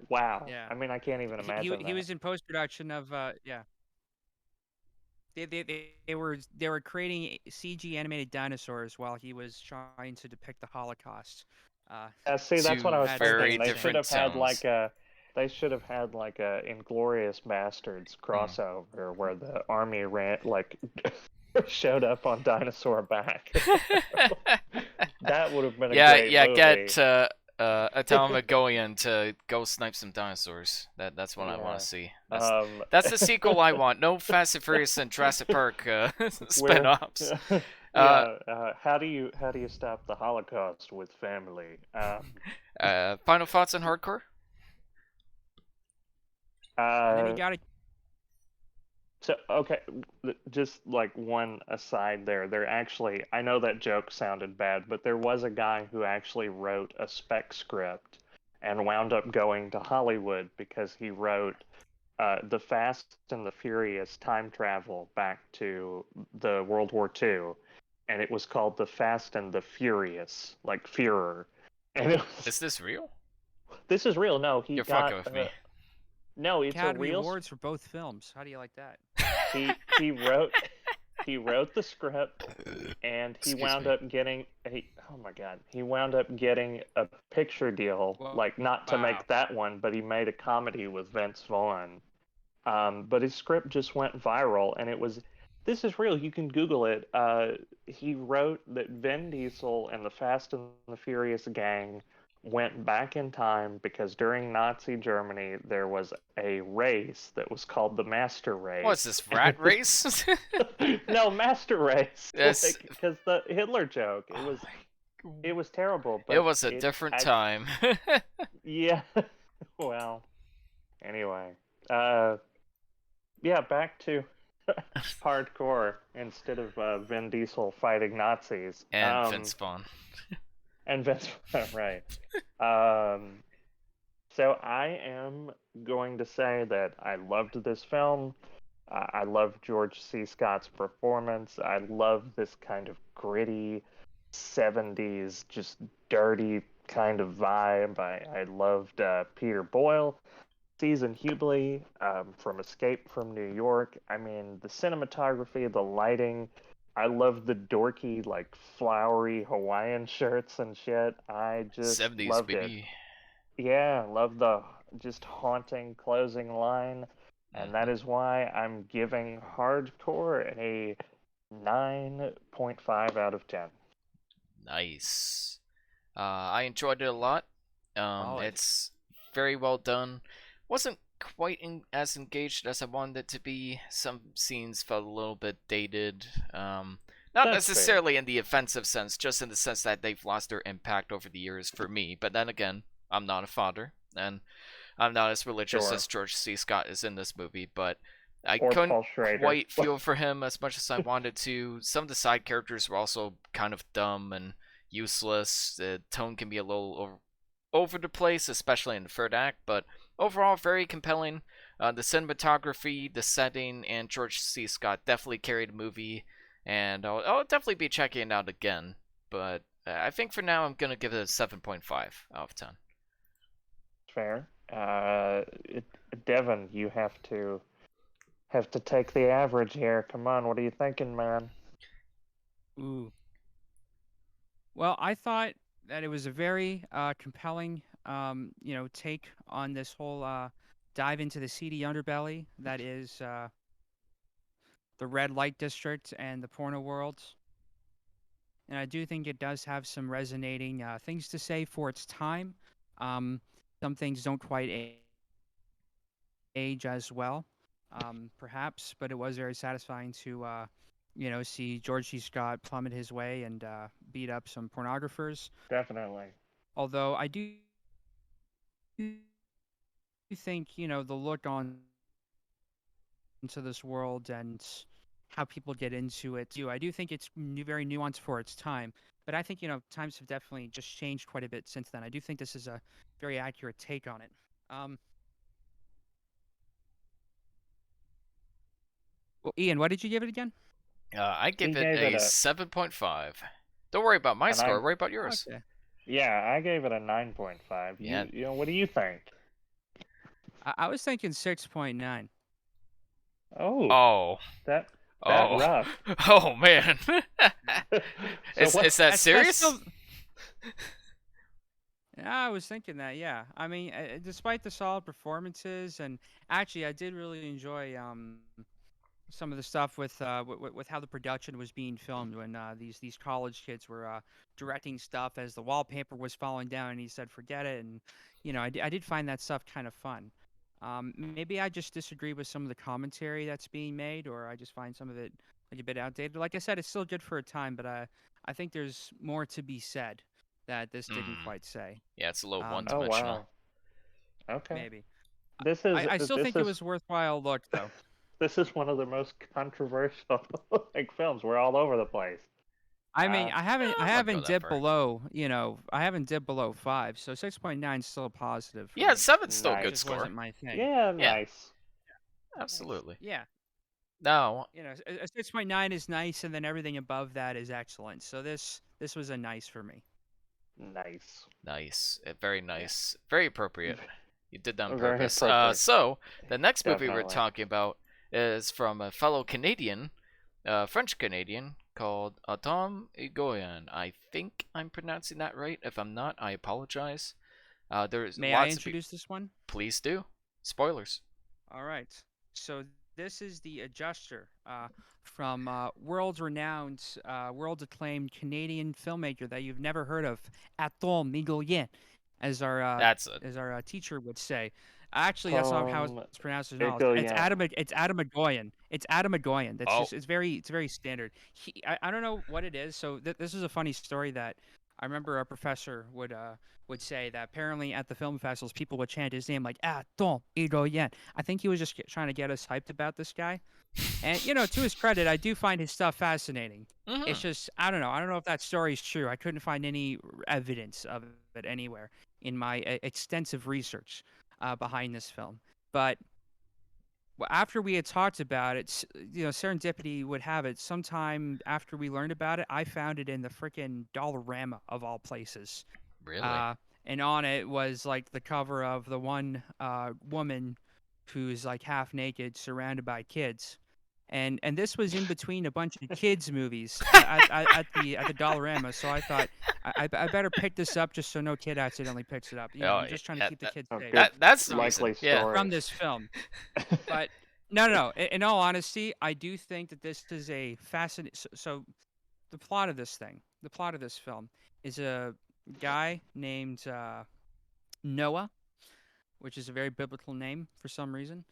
wow. yeah I mean, I can't even imagine he that. was in post production of yeah. They were creating CG animated dinosaurs while he was trying to depict the Holocaust. Uh, See, that's what I Two was that's thinking. very insane. different tones. They should have had like a Inglorious Bastards Hmm. crossover where the army ran like showed up on dinosaur back. That would have been a Yeah, great yeah. movie. Get Atom Magoyan to go snipe some dinosaurs. That's what I want Yeah. to see. Um, That's the sequel I want. No Fast and Furious and Jurassic Park where, spin-offs. Uh, yeah. How do you stop the Holocaust with family? Final thoughts on Hardcore? And then he Uh, got a So, okay, just like one aside there. I know that joke sounded bad, but there was a guy who actually wrote a spec script and wound up going to Hollywood because he wrote the Fast and the Furious time travel back to the World War II, and it was called the Fast and the Furious, like Führer. And Is this real? this is real. No, he You're got fucking with me. no, it's a Academy real. Awards for both films. How do you like that? He wrote he wrote the script and he Excuse wound me. up getting oh my god, he wound up getting a picture deal, like not to Wow. make that one, but he made a comedy with Vince Vaughn. But his script just went viral, and this is real. You can Google it. He wrote that Vin Diesel and the Fast and the Furious gang went back in time because during Nazi Germany there was a race that was called the Master What's Race. this, And rat race? no, Master Race. Yes. Because the Hitler joke. Oh It was terrible, It but was a different time. yeah. Well, anyway. Yeah, back to hardcore instead of Vin Diesel fighting Nazis. And Vince Vaughn. And Vince, right. Um, so I am going to say that I loved this film. I love George C. Scott's performance. I love this kind of gritty 70s, just dirty kind of vibe. I loved Peter Boyle. Season Hubley from Escape from New York. I mean, the cinematography, the lighting. I love the dorky, like, flowery Hawaiian shirts and shit. I just 70s, loved it. baby. Yeah, love the just haunting closing line. And that Mhm. is why I'm giving Hardcore a 9.5 out of 10. Nice. I enjoyed it a lot. Solid. It's very well done. Wasn't quite as engaged as I wanted it to be. Some scenes felt a little bit dated. Not That's fair. necessarily in the offensive sense, just in the sense that they've lost their impact over the years for me. But then again, I'm not a father, and I'm not as religious Sure. as George C. Scott is in this movie, but I Or couldn't Paul Schrader. quite feel for him as much as I wanted to. Some of the side characters were also kind of dumb and useless. The tone can be a little over the place, especially in the third act, but overall very compelling. The cinematography, the setting, and George C. Scott definitely carried the movie, and I'll definitely be checking it out again. But I think for now I'm gonna give it a 7.5 out of 10. Fair. Devin, you have to take the average here. Come on, what are you thinking, man? Ooh. Well, I thought that it was a very compelling, take on this whole dive into the seedy underbelly that is the red light district and the porno world. And I do think it does have some resonating things to say for its time. Um, some things don't quite age as well, perhaps, but it was very satisfying to, see George C. Scott plummet his way and beat up some pornographers. Definitely. Although I do think, the look on into this world and how people get into it. I do think it's very nuanced for its time. But I think, times have definitely just changed quite a bit since then. I do think this is a very accurate take on it. Well, Ian, what did you give it again? I give He it gave a it a- 7.5. Don't worry about my And score. I'm- Worry about yours. Okay. Yeah, I gave it a 9.5. Yeah. You know, what do you think? I was thinking 6.9. Oh, Oh. that Oh. rough. Oh man. So Is that serious? still... Yeah, I was thinking that. Yeah, I mean, despite the solid performances, and actually, I did really enjoy some of the stuff with with how the production was being filmed when these college kids were directing stuff as the wallpaper was falling down, and he said, "Forget it." And I did find that stuff kind of fun. Maybe I just disagree with some of the commentary that's being made, or I just find some of it like a bit outdated. Like I said, it's still good for a time, but I think there's more to be said that this didn't quite say. Yeah, it's a little Um, Oh one-dimensional. wow. Okay. Maybe. This is I still this think it is was worthwhile look though. this is one of the most controversial like films. We're all over the place. I mean, I haven't I wouldn't go that dipped far. below, I haven't dipped below 5, so 6.9 is still a positive for Yeah, me. 7's still a Nice. good It just score. wasn't my thing. Yeah, Yeah. nice. Absolutely. Yeah, Now, a 6.9 is nice, and then everything above that is excellent. So this was a nice for me. Nice. nice. Very nice. Very appropriate. You did that on Very purpose. appropriate. So, the next movie we're Definitely. talking about is from a fellow Canadian, French Canadian, called Adam Egoyan. I think I'm pronouncing that right. If I'm not, I apologize. There's May I lots of introduce this one? Please do. Spoilers. All right. So this is the adjuster from world-renowned, world-acclaimed Canadian filmmaker that you've never heard of, Atom Migolien, as That's it. our teacher would say. Actually, that's not how it's pronounced as well. It's Migolien. Adam. It's Adam Agoyan. It's Adam Agoyan. That's Oh. just it's very standard. I don't know what it is. So this is a funny story that I remember a professor would say that apparently at the film festivals people would chant his name like Atom Migolien. I think he was just trying to get us hyped about this guy. And to his credit, I do find his stuff fascinating. Mhm. It's just I don't know. I don't know if that story's true. I couldn't find any evidence of it anywhere in my extensive research behind this film. But after we had talked about it, serendipity would have it. Sometime after we learned about it, I found it in the freaking Dollarama of all places. Really? And on it was like the cover of the one woman who's like half naked, surrounded by kids. And this was in between a bunch of kids movies at the Dollarama. So I thought I better pick this up just so no kid accidentally picks it up. Oh, I'm just trying to keep the kids Oh, safe good. That's the Likely reason. Yeah. story. from this film. But no. In all honesty, I do think that this is a fascinating. So the plot of this film, is a guy named Noah, which is a very biblical name for some reason.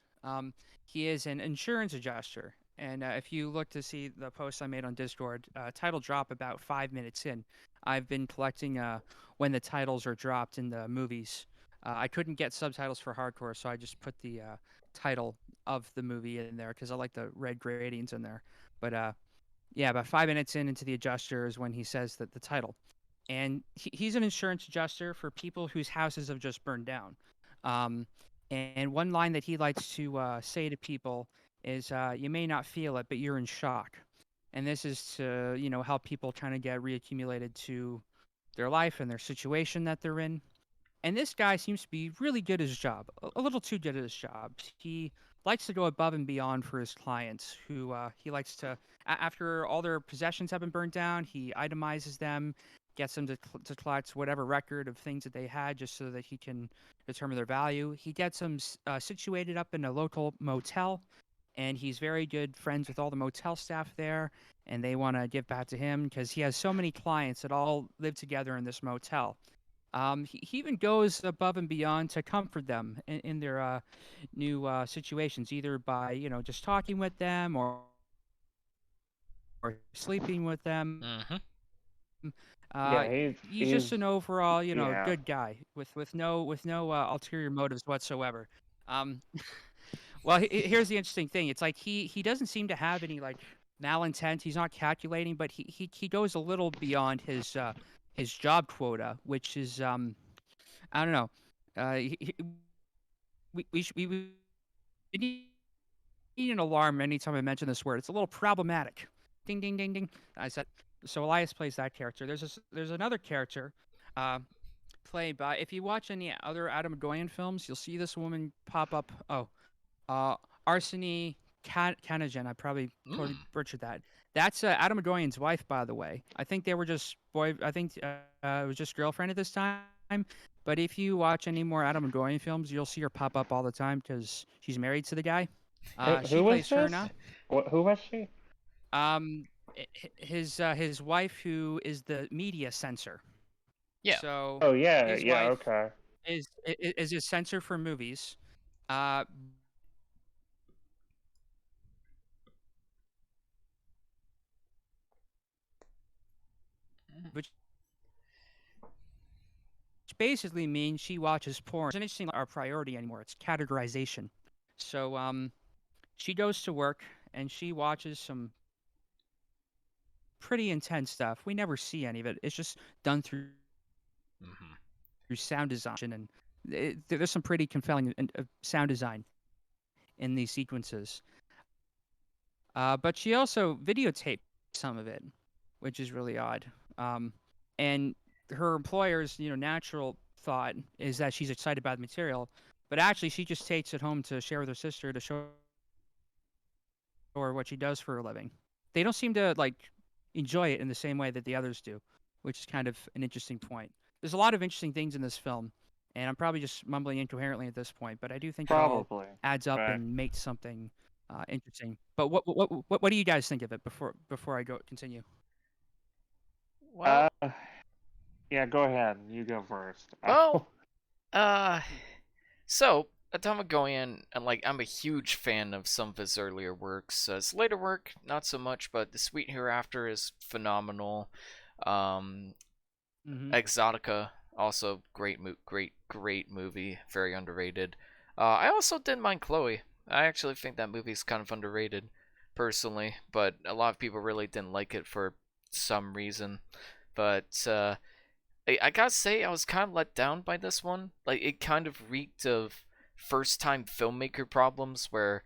He is an insurance adjuster. And if you look to see the post I made on Discord, title drop about 5 minutes in. I've been collecting when the titles are dropped in the movies. I couldn't get subtitles for hardcore, so I just put the title of the movie in there because I like the red gradients in there. But yeah, about 5 minutes into the adjuster is when he says that the title. And he's an insurance adjuster for people whose houses have just burned down. Um, And one line that he likes to say to people is, "You may not feel it, but you're in shock." And this is to help people kind of get reaccumulated to their life and their situation that they're in. And this guy seems to be really good at his job, a little too good at his job. He likes to go above and beyond for his clients, who he likes to, after all their possessions have been burned down, he itemizes them, gets them to collect whatever record of things that they had just so that he can determine their value. He gets them situated up in a local motel, and he's very good friends with all the motel staff there, and they want to give back to him because he has so many clients that all live together in this motel. He even goes above and beyond to comfort them in their new situations, either by just talking with them or sleeping with them. Mm-hmm. Uh, Yeah, he's just an overall yeah. good guy with no ulterior motives whatsoever. Um, well, here's the interesting thing. It's like he doesn't seem to have any like malintent. He's not calculating, but he goes a little beyond his job quota, which is I don't know. We need an alarm anytime I mention this word. It's a little problematic. Ding ding ding ding. I said. So Elias plays that character. There's another character, uh, played by. If you watch any other Adam Goyan films, you'll see this woman pop up. Oh, uh, Arseny Kanajan. I probably totally Mm. butchered that. That's Adam Goyan's wife, by the way. I think they were just I think it was just girlfriend at this time. But if you watch any more Adam Goyan films, you'll see her pop up all the time because she's married to the guy. She Who was plays this? Herna. Who was she? Um, his wife, who is the media censor. Yeah. So Oh yeah, his yeah, wife okay. is a censor for movies. Uh, which basically means she watches porn. It's an interesting our priority anymore. It's categorization. So she goes to work and she watches some pretty intense stuff. We never see any of it. It's just done Mm-hmm. through sound design, and there's some pretty compelling sound design in these sequences. But she also videotaped some of it, which is really odd. And her employer's, natural thought is that she's excited by the material, but actually she just takes it home to share with her sister to show her what she does for a living. They don't seem to like enjoy it in the same way that the others do, which is kind of an interesting point. There's a lot of interesting things in this film, and I'm probably just mumbling incoherently at this point, but I do think it all Probably. adds up Right. and makes something interesting. But what do you guys think of it before I go continue? Well, Yeah, go ahead. You go first. well, uh, so Atomic Goyan, and like I'm a huge fan of some of his earlier works. His later work, not so much, but The Sweet Hereafter is phenomenal. Um, Mm-hmm. Exotica, also great movie, very underrated. I also didn't mind Chloe. I actually think that movie's kind of underrated, personally, but a lot of people really didn't like it for some reason. But I gotta say, I was kind of let down by this one. Like, it kind of reeked of first-time filmmaker problems, where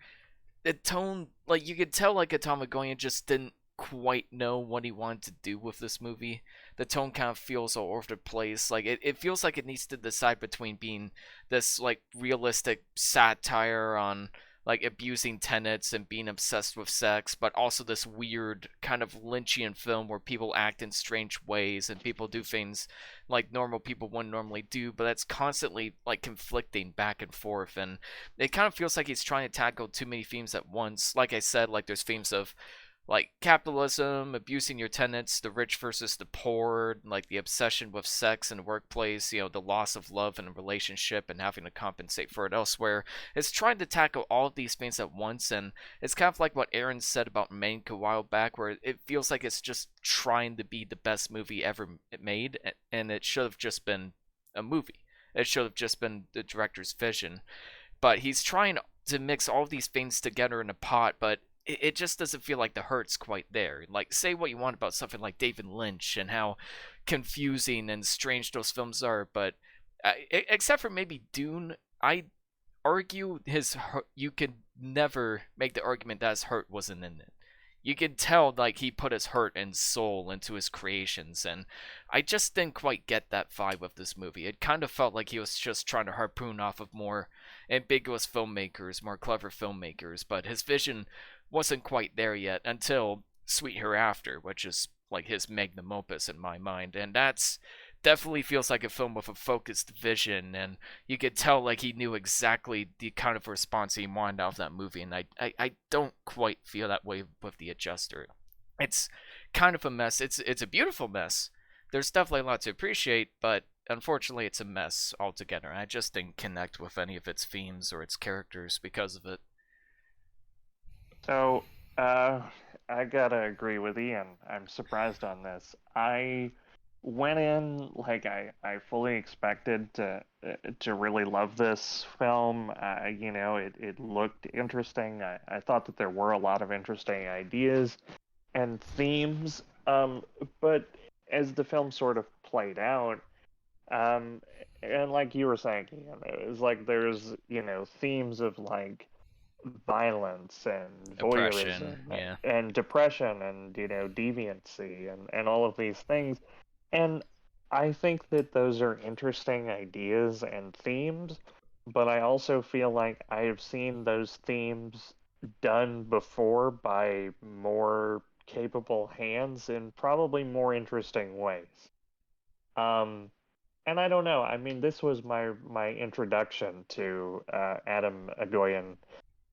the tone, like, you could tell, like, Atomic Goyan just didn't quite know what he wanted to do with this movie. The tone kind of feels all over the place. Like, it feels like it needs to decide between being this, like, realistic satire on, like, abusing tenants and being obsessed with sex, but also this weird kind of Lynchian film where people act in strange ways and people do things like normal people wouldn't normally do, but that's constantly, like, conflicting back and forth, and it kind of feels like he's trying to tackle too many themes at once. Like I said, like, there's themes of like capitalism, abusing your tenants, the rich versus the poor, like the obsession with sex in the workplace, the loss of love in a relationship and having to compensate for it elsewhere. It's trying to tackle all of these things at once, and it's kind of like what Aaron said about Mank a while back, where it feels like it's just trying to be the best movie ever made, and it should have just been a movie. It should have just been the director's vision. But he's trying to mix all of these things together in a pot, but it just doesn't feel like the hurt's quite there. Like, say what you want about something like David Lynch and how confusing and strange those films are, but except for maybe Dune, I argue you could never make the argument that his hurt wasn't in it. You could tell like he put his heart and soul into his creations, and I just didn't quite get that vibe of this movie. It kind of felt like he was just trying to harpoon off of more ambiguous filmmakers, more clever filmmakers, but his vision wasn't quite there yet until Sweet Hereafter, which is like his magnum opus in my mind, and that's definitely feels like a film with a focused vision, and you could tell like he knew exactly the kind of response he wanted out of that movie, and I don't quite feel that way with The Adjuster. It's kind of a mess. It's a beautiful mess. There's definitely a lot to appreciate, but unfortunately it's a mess altogether. I just didn't connect with any of its themes or its characters because of it. So, I gotta agree with Ian. I'm surprised on this. I went in like I fully expected to really love this film. It looked interesting. I thought that there were a lot of interesting ideas and themes. But as the film sort of played out, um, and like you were saying, Ian, it was like there's themes of like violence and Oppression, voyeurism yeah. and depression and deviancy and all of these things, and I think that those are interesting ideas and themes, but I also feel like I have seen those themes done before by more capable hands in probably more interesting ways. um and I don't know. I mean, this was my introduction to Adam Agoyan,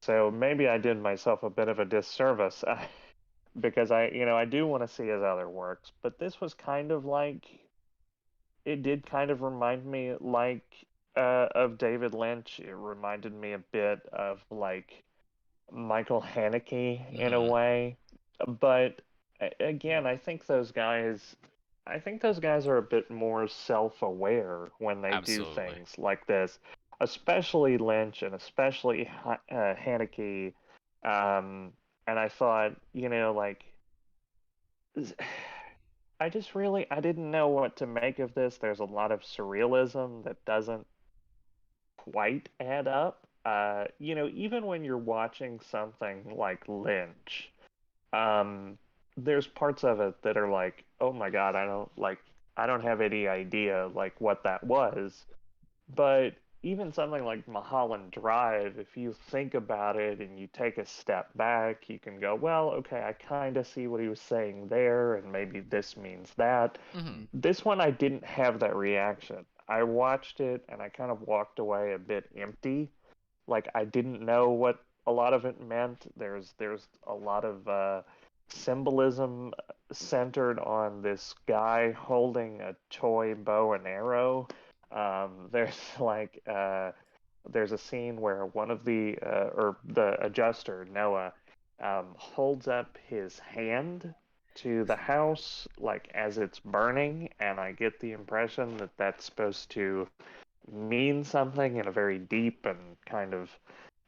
so maybe I did myself a bit of a disservice because I do want to see his other works, but this was kind of like it did kind of remind me like of David Lynch. It reminded me a bit of like Michael Haneke in a Mm-hmm. way, but again, I think those guys are a bit more self-aware when they do Absolutely. things like this, especially Lynch and especially Haneke. Um, and I thought, like, I didn't know what to make of this. There's a lot of surrealism that doesn't quite add up. Even when you're watching something like Lynch, um, there's parts of it that are like, oh my God, I don't have any idea like what that was. But even something like Mulholland Drive, if you think about it and you take a step back, you can go, well, okay, I kind of see what he was saying there, and maybe this means that. Mm-hmm. This one, I didn't have that reaction. I watched it and I kind of walked away a bit empty. Like I didn't know what a lot of it meant. There's a lot of symbolism centered on this guy holding a toy bow and arrow. There's like there's a scene where one of the or the adjuster Noah holds up his hand to the house like as it's burning, and I get the impression that that's supposed to mean something in a very deep and kind of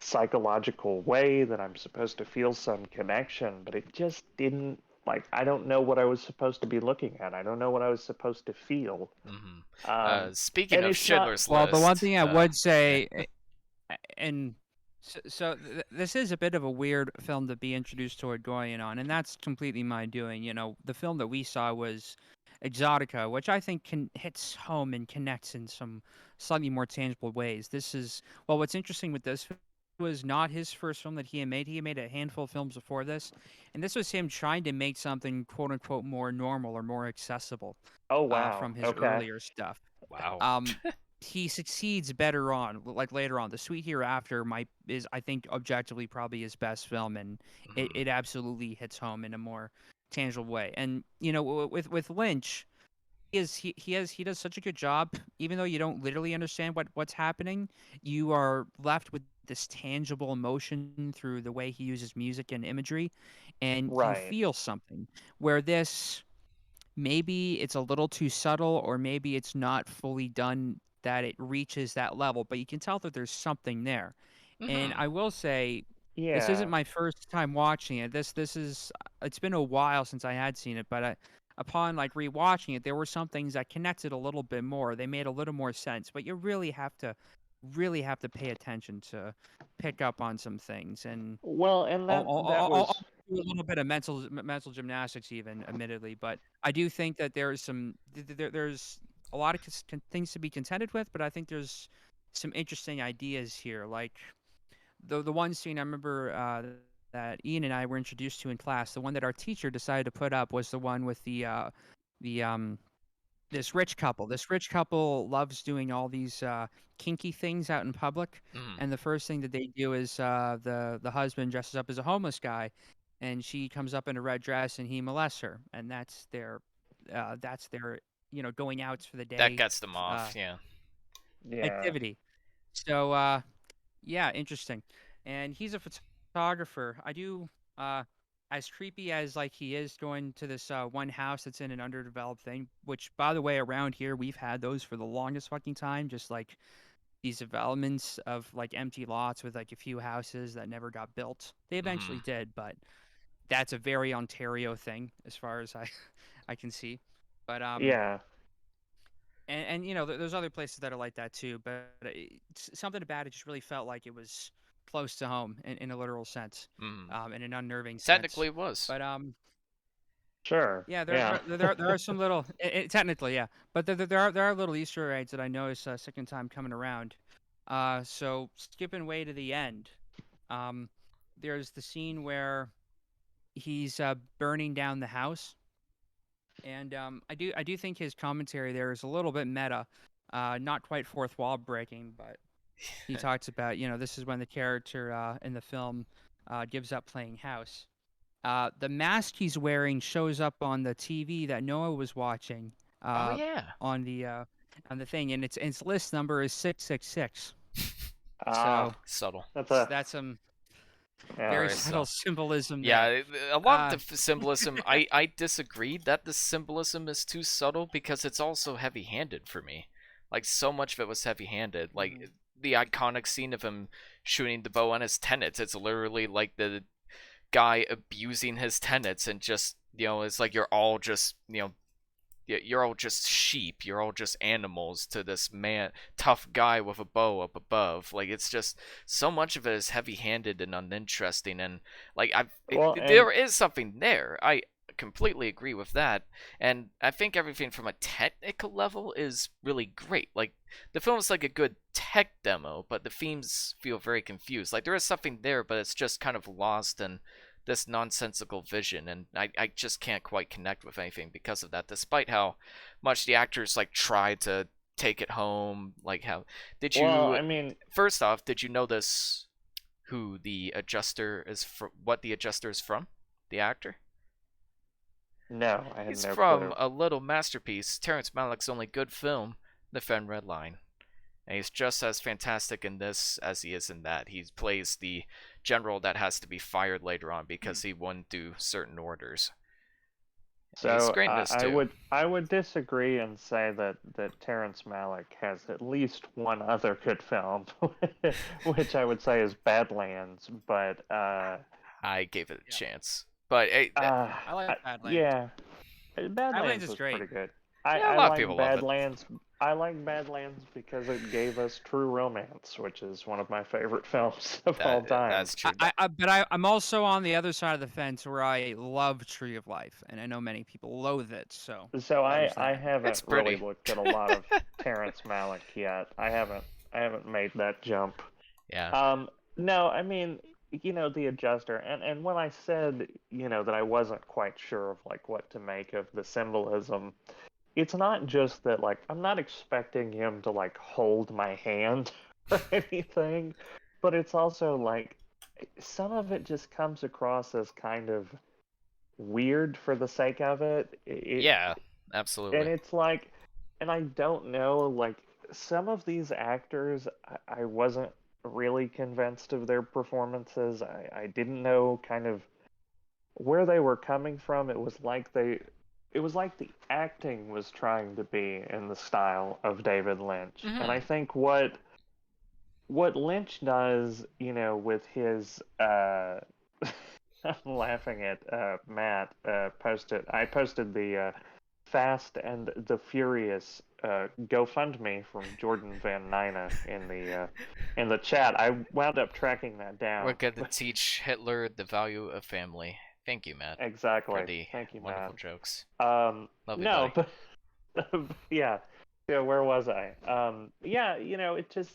psychological way, that I'm supposed to feel some connection, but it just didn't. Like, I don't know what I was supposed to be looking at. I don't know what I was supposed to feel. Mm-hmm. Um, Speaking and of it's not. Schindler's Well, the one List, thing I would yeah. say, and this is a bit of a weird film to be introduced to Goyen on, and that's completely my doing. The film that we saw was Exotica, which I think hits home and connects in some slightly more tangible ways. What's interesting with this was not his first film that he had made. He had made a handful of films before this, and this was him trying to make something quote unquote more normal or more accessible Oh, wow. from his Okay. earlier stuff. Wow. Um, he succeeds better on like later on. The Sweet Hereafter might is I think objectively probably his best film, and it, Mm-hmm. it absolutely hits home in a more tangible way. And with Lynch, he does such a good job. Even though you don't literally understand what's happening, you are left with this tangible emotion through the way he uses music and imagery, and you Right. feel something. Where this, maybe it's a little too subtle, or maybe it's not fully done that it reaches that level, but you can tell that there's something there. And Mm-hmm. I will say, this isn't Yeah. my first time watching it. It's been a while since I had seen it, but upon like rewatching it, there were some things that connected a little bit more. They made a little more sense, but you really have to really have to pay attention to pick up on some things, and Well, and that I'll was do a little bit of mental gymnastics, even admittedly, but I do think that there's there's a lot of things to be contended with, but I think there's some interesting ideas here. Like the one scene I remember that Ian and I were introduced to in class, the one that our teacher decided to put up was the one with the this rich couple. This rich couple loves doing all these kinky things out in public, Mm. and the first thing that they do is the husband dresses up as a homeless guy, and she comes up in a red dress, and he molests her, and that's their going outs for the That day gets them uh, off. Yeah. yeah. activity. So yeah, interesting. And he's a photographer. I do as creepy as like he is going to this one house that's in an underdeveloped thing, which by the way around here we've had those for the longest fucking time, just like these developments of like empty lots with like a few houses that never got built. They Mm-hmm. eventually did, but that's a very Ontario thing as far as I I can see. But Yeah. and there's other places that are like that too, but something about it just really felt like it was close to home in a literal sense, Mm. in an unnerving sense. Technically, it was. But Sure. yeah, Yeah. there are some little technically, yeah, but there are little Easter eggs that I noticed second time coming around. So skipping way to the end, um, there's the scene where he's burning down the house. And I do think his commentary there is a little bit meta, not quite fourth wall breaking, but he talks about this is when the character in the film gives up playing house. The mask he's wearing shows up on the TV that Noah was watching Oh uh, yeah. on the thing, and its list number is 666. Ah, So Subtle. that's a that's some yeah. very Very subtle subtle. symbolism there. Yeah, a lot of Uh, the symbolism, I disagree that the symbolism is too subtle because it's also heavy-handed for me. Like, so much of it was heavy-handed. Like, mhm. the iconic scene of him shooting the bow on his tenants, it's literally like the guy abusing his tenants and just, it's like you're all just, you're all just sheep. You're all just animals to this man, tough guy with a bow up above. Like it's just so much of it is heavy-handed and uninteresting, and like Well, and there is something there. I completely agree with that, and I think everything from a technical level is really great. Like the film is like a good tech demo, but the themes feel very confused. Like there is something there, but it's just kind of lost in this nonsensical vision, and I just can't quite connect with anything because of that, despite how much the actors like tried to take it home. Like how did well, you I mean, first off, did you notice who the adjuster is from, what the adjuster is from, the actor? no, I had He's no from clue. a little masterpiece, Terrence Malick's only good film, The Thin Red Line. And he's just as fantastic in this as he is in that. He plays the general that has to be fired later on because he wouldn't do certain orders. And he's So great in this I too. would disagree and say that Terrence Malick has at least one other good film, which I would say is Badlands. But I gave it a Yeah, chance, but uh, I like Badlands. yeah, Badlands Badlands is was great. pretty good. yeah, a I lot of like people love it. Badlands. I like Badlands because it gave us True Romance, which is one of my favorite films of all time. That's true. But I'm also on the other side of the fence where I love Tree of Life, and I know many people loathe it. So So there's I that. It's haven't really pretty. looked at a lot of Terrence Malick yet. I haven't made that jump. Yeah. No, I mean, the adjuster, and when I said, that I wasn't quite sure of like what to make of the symbolism, it's not just that like I'm not expecting him to like hold my hand or anything, but it's also like some of it just comes across as kind of weird for the sake of it. Yeah. And Absolutely. it's like, and I don't know, like some of these actors, I wasn't really convinced of their performances. I didn't know kind of where they were coming from. It was like the acting was trying to be in the style of David Lynch. And Hmm. I think what Lynch does, with his I'm laughing at Matt posted. I posted Fast and the Furious GoFundMe from Jordan Van Nina in the chat. I wound up tracking that We're down. going to teach Hitler the value of family. Thank you, Matt, for Exactly. the Thank you, wonderful Matt. jokes. No, Love you, but yeah, where was I? Yeah, it just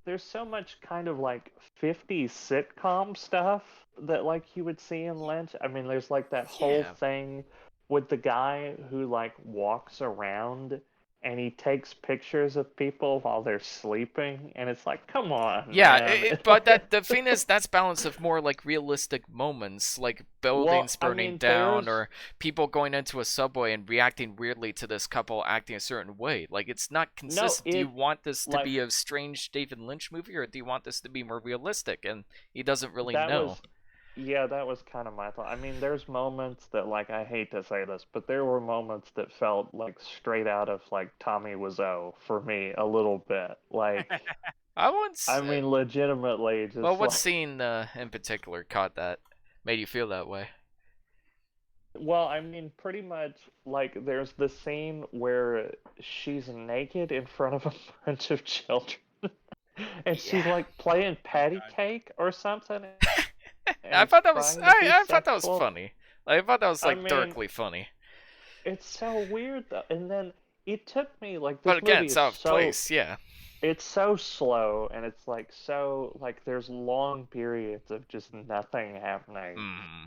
there's so much kind of like 50s sitcom stuff that like you would see in Lynch. I mean, there's like that whole Yeah. thing with the guy who like walks around and he takes pictures of people while they're sleeping, and it's like, come on, Yeah, man. but that the thing is, that's balance of more like realistic moments, like Well, buildings I burning mean, down, or people going into a subway and reacting weirdly to this couple acting a certain way. Like, it's not no, consistent. Do you want this to like be a strange David Lynch movie, or do you want this to be more realistic? And he doesn't really that know. was Yeah, that was kind of my thought. I mean, there's moments that, like, I hate to say this, but there were moments that felt like straight out of like Tommy Wiseau for me a little bit. Like, I once. I mean, legitimately, Well, just what like, scene in particular caught that, made you feel that way? well, I mean, pretty much like there's the scene where she's naked in front of a bunch of children, and she's Yeah. like playing patty cake or something, and I it's thought that was trying to be I thought that was sexual. funny. I thought that was I like mean, darkly funny. it's so weird though. And then it took me like But this again, movie it's is out of place, yeah. it's so slow and it's like so like there's long periods of just nothing happening.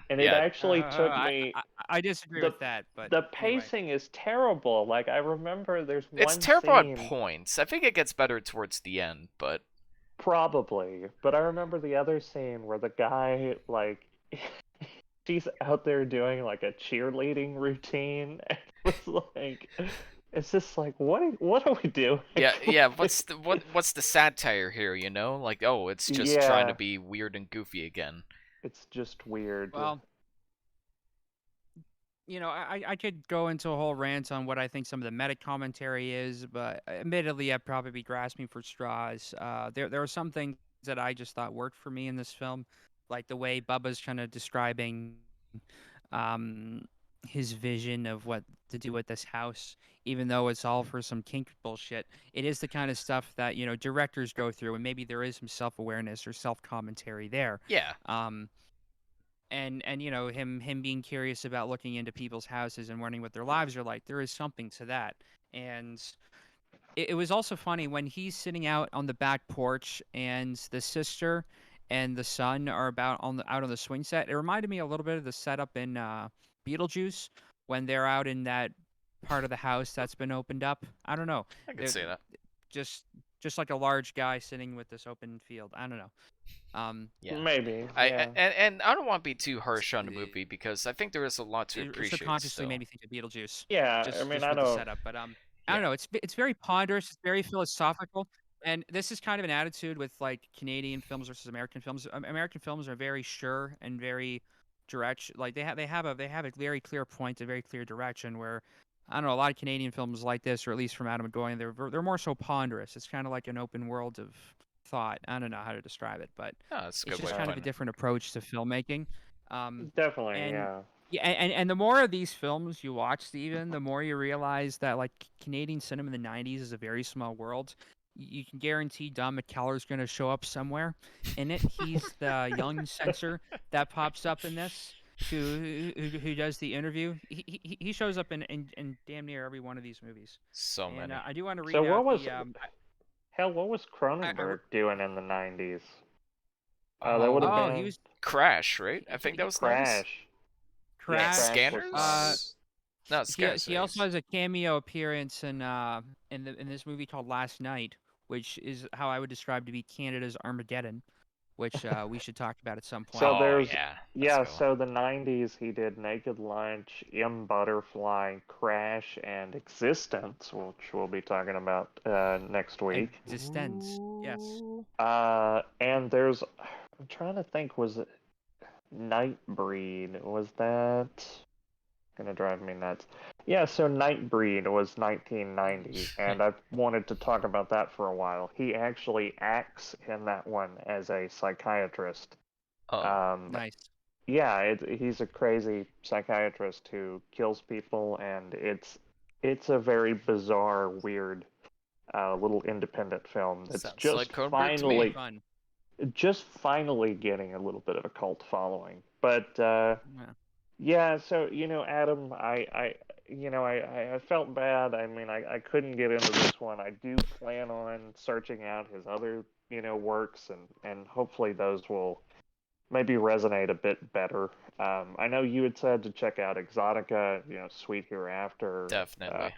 And it Yeah. actually took I, me I I disagree the with that, but the anyway. pacing is terrible. Like I remember there's It's one terrible at scene points. I think it gets better towards the end, but probably, but I remember the other scene where the guy like she's out there doing like a cheerleading routine and it was like it's just like what are we doing? yeah, Like, what's the satire here, you know? Like, oh, it's just trying to yeah, be weird and goofy again. it's just weird. Well, I could go into a whole rant on what I think some of the meta commentary is, but admittedly, I'd probably be grasping for straws. There are some things that I just thought worked for me in this film, like the way Bubba's kind of describing um, his vision of what to do with this house, even though it's all for some kink bullshit. It is the kind of stuff that directors go through, and maybe there is some self-awareness or self-commentary there. Yeah. Um, and him being curious about looking into people's houses and wondering what their lives are like, there is something to that. And it was also funny when he's sitting out on the back porch and the sister and the son are out on the swing set. It reminded me a little bit of the setup in Beetlejuice when they're out in that part of the house that's been opened up. I don't know. I could They're see that. just like a large guy sitting with this open field. I don't know. Yeah. Maybe, I yeah. and I don't want to be too harsh on the movie because I think there is a lot to It appreciate subconsciously still. made me think of Beetlejuice, Yeah, I just mean, just I with the don't. setup. But I don't Yeah. know. It's very ponderous. It's very philosophical, and this is kind of an attitude with like Canadian films versus American films. American films are very sure and very direct. Like they have a very clear point, a very clear direction. Where I don't know, a lot of Canadian films like this, or at least from Adam McGowan, they're more so ponderous. It's kind of like an open world of thought. I don't know how to describe it, but Oh, that's a it's good way just of kind of a putting it. different approach to filmmaking. Definitely, And yeah. yeah, and the more of these films you watch, Steven, the more you realize that like Canadian cinema in the '90s is a very small world. You can guarantee Don McKellar's going to show up somewhere in it. He's the young censor that pops up in this, who does the interview. He shows up in damn near every one of these movies. So And many. I do want to So read what out was the hell? What was I Cronenberg doing in the '90s? That would have Oh, he been was Crash, right? I think that he was 90s. Crash. Yeah, Yeah, Crash. Crash was Scanners. No, Scanners He also 80s. has a cameo appearance in this movie called Last Night, which is how I would describe to be Canada's Armageddon, which we should talk about at some point. So Oh there's yeah, that's a yeah, good one. so the '90s he did Naked Lunch, M Butterfly, Crash, and Existence, which we'll be talking about next week. Existence, yes. And there's I'm trying to think, was it Nightbreed? Was that gonna drive me nuts? Yeah, so Nightbreed was 1990, and I've wanted to talk about that for a while. He actually acts in that one as a psychiatrist. Oh, Um, Nice. yeah, he's a crazy psychiatrist who kills people, and it's it's a very bizarre, weird, little independent film that's Sounds like Cronenberg to me. Fun. just finally getting a little bit of a cult following. But Yeah. yeah, so Adam, I felt bad. I mean, I couldn't get into this one. I do plan on searching out his other works, and hopefully those will maybe resonate a bit better. I know you had said to check out Exotica, Sweet Hereafter. Definitely.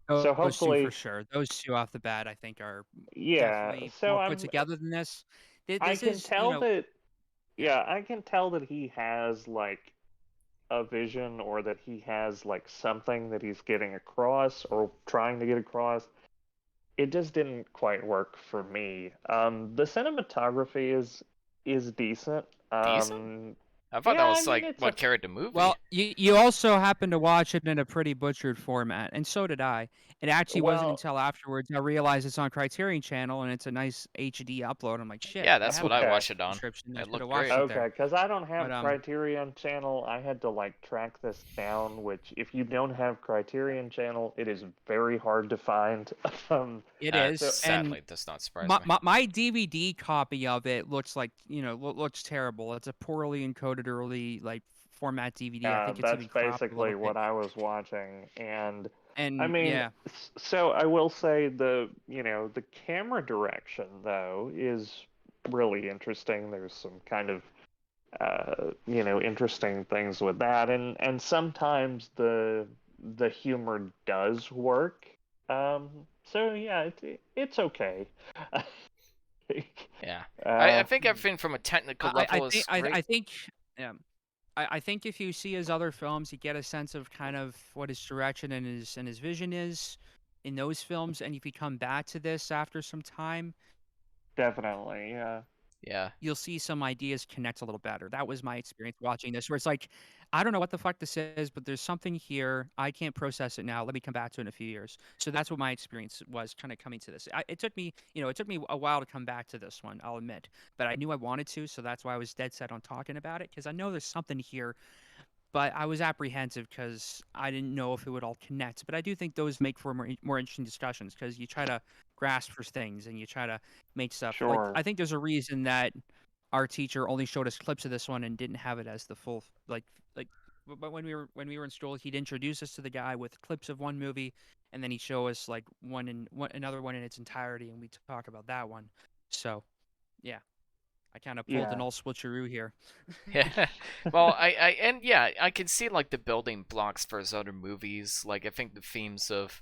So Those two for hopefully, sure. Those two off the bat, I think, are yeah. definitely So more put together than this. I This can is, tell that, yeah. yeah, I can tell that he has like a vision, or that he has like something that he's getting across or trying to get across. It just didn't quite work for me. The cinematography is decent. Decent? I thought that Yeah, I was mean like it's a what carried the movie. Well, you also happened to watch it in a pretty butchered format, and so did I. It actually wasn't well, until afterwards I realized it's on Criterion Channel and it's a nice HD upload. I'm like, shit, Yeah, they that's have what a I okay. watched it on. subscription. I It should have looked watched great. it Okay, there. because I don't But have Criterion Channel. I had to like track this down, which if you don't have Criterion Channel, it is very hard to find. it So is, and Sadly, it does not surprise me. my DVD copy of it looks like looks terrible. It's a poorly encoded early like format DVD. I think it's that's even cropped a little basically bit. what I was watching, and I And mean, yeah, so I will say the camera direction though is really interesting. There's some kind of interesting things with that, and sometimes the humor does work. Um, so yeah, it's okay. Yeah, I uh, think everything from a technical I level think is great. I think yeah. I think if you see his other films, you get a sense of kind of what his direction and his vision is in those films. And if you come back to this after some time, Definitely, yeah. Yeah, you'll see some ideas connect a little better. That was my experience watching this, where it's like, I don't know what the fuck this is, but there's something here. I can't process it now. Let me come back to it in a few years. So that's what my experience was kind of coming to this. It took me, it took me a while to come back to this one, I'll admit, but I knew I wanted to. So that's why I was dead set on talking about it, because I know there's something here, but I was apprehensive because I didn't know if it would all connect. But I do think those make for more interesting discussions, because you try to grasp for things and you try to make stuff. Like, Sure. I think there's a reason that our teacher only showed us clips of this one and didn't have it as the full like. But when we were in school, he'd introduce us to the guy with clips of one movie, and then he'd show us like another one in its entirety, and we'd talk about that one. So yeah, I kind of pulled an Yeah. all switcheroo here. yeah. Well, and yeah, I can see like the building blocks for his other movies. Like I think the themes of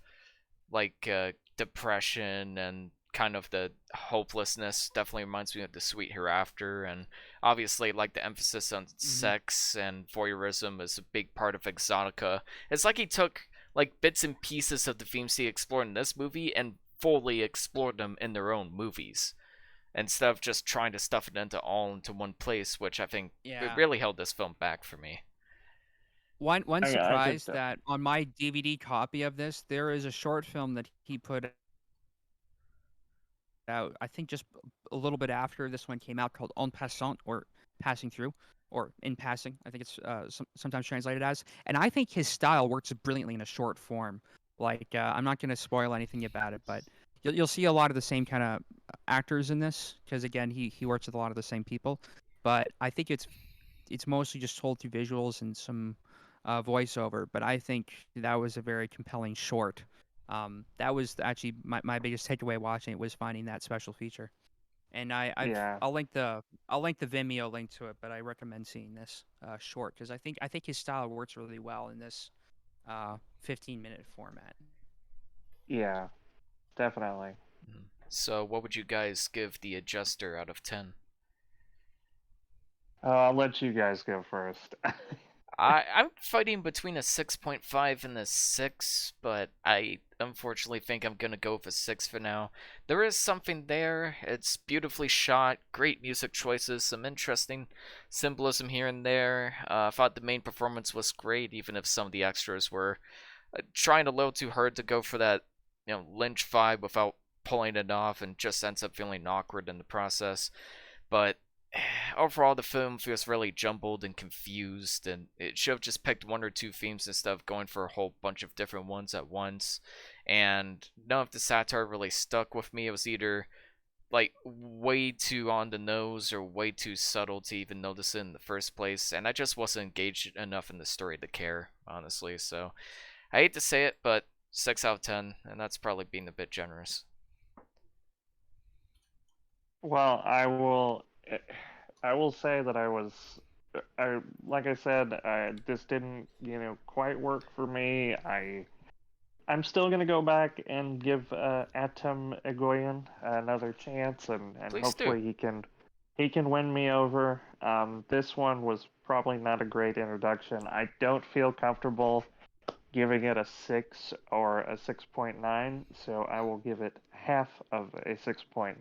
like depression and kind of the hopelessness definitely reminds me of the Sweet Hereafter, and obviously like the emphasis on Hmm. sex and voyeurism is a big part of Exotica. It's like he took like bits and pieces of the themes he explored in this movie and fully explored them in their own movies instead of just trying to stuff it into one place, which I think it Yeah. really held this film back for me. One I could. surprise that on my DVD copy of this, there is a short film that he put out, I think just a little bit after this one came out, called En Passant, or Passing Through, or In Passing, I think it's sometimes translated as. And I think his style works brilliantly in a short form. Like, I'm not going to spoil anything about it, but you'll see a lot of the same kind of actors in this, because again, he works with a lot of the same people. But I think it's mostly just told through visuals and some voiceover. But I think that was a very compelling short. That was actually my biggest takeaway watching it, was finding that special feature. And Yeah. I'll link the Vimeo link to it, but I recommend seeing this short, because I think his style works really well in this 15-minute format. Yeah. Definitely. So, what would you guys give the Adjuster out of 10? I'll let you guys go first. I'm fighting between a 6.5 and a 6, but I unfortunately think I'm gonna go with a 6 for now. There is something there. It's beautifully shot, great music choices, some interesting symbolism here and there. I thought the main performance was great, even if some of the extras were trying a little too hard to go for that, Lynch vibe without pulling it off, and just ends up feeling awkward in the process. But overall the film feels really jumbled and confused, and it should have just picked one or two themes instead of going for a whole bunch of different ones at once. And none of the satire really stuck with me. It was either like way too on the nose or way too subtle to even notice it in the first place, and I just wasn't engaged enough in the story to care, honestly. So I hate to say it, but 6 out of 10, and that's probably being a bit generous. Well, I will say that like I said, this didn't, quite work for me. I'm still gonna go back and give Atom Egoyan another chance, and Please do. hopefully he can win me over. This one was probably not a great introduction. I don't feel comfortable giving it a 6 or a 6.9, so I will give it half of a 6.9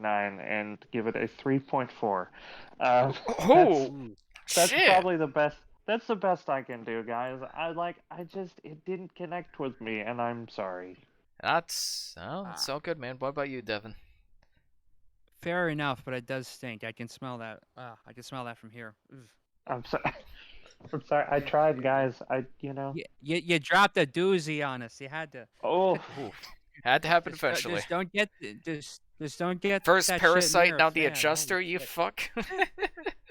and give it a 3.4. Um, that's Oh, that's shit! probably the best. That's the best I can do, guys. It didn't connect with me, and I'm sorry. It's all good, man. What about you, Devin? Fair enough, but it does stink. I can smell that. I can smell that from here. Ugh. I'm sorry. I'm sorry. I tried, guys. You dropped a doozy on us. You had to. Oh, Oof. Had to happen Just, eventually. just don't get First that Parasite, shit now near the a fan. Adjuster, Holy you shit. fuck.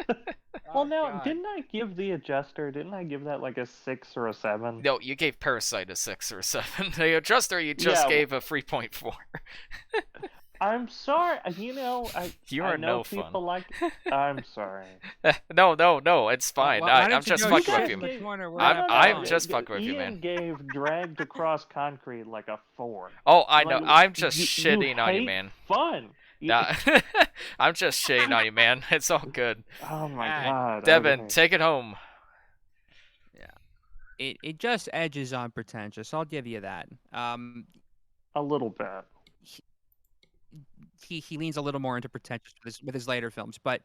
well, Oh, no, God. didn't I give the Adjuster? Didn't I give that like a 6 or a 7? No, you gave Parasite a 6 or a 7. The Adjuster, you just Yeah, gave a 3.4. I'm sorry. You I are know no fun. people like. I'm sorry. No, it's fine. Why don't I'm you just go fucking shit with in you. the corner where I'm that just belongs? fucking with you, man. Ian gave Dragged Across Concrete like a 4. Oh, I know. Like, I'm just you shitting on you, hate man. fun. Nah, I'm just shitting on you, man. It's all good. Oh my Alright. god. Devin, Okay. take it home. Yeah. It just edges on pretentious. I'll give you that. A little bit. He leans a little more into pretentious with his later films, but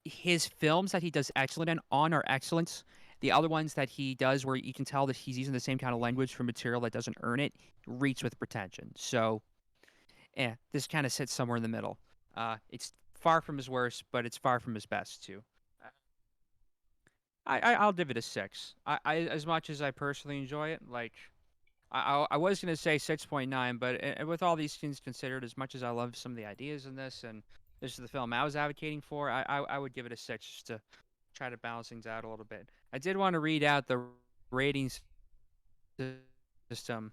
his films that he does excellent on are excellent. The other ones that he does where you can tell that he's using the same kind of language for material that doesn't earn it reeks with pretension. So, this kind of sits somewhere in the middle. It's far from his worst, but it's far from his best too. I'll give it a 6. As much as I personally enjoy it, like I was gonna say 6.9, but with all these things considered, as much as I love some of the ideas in this, and this is the film I was advocating for, I would give it a 6 just to try to balance things out a little bit. I did want to read out the ratings system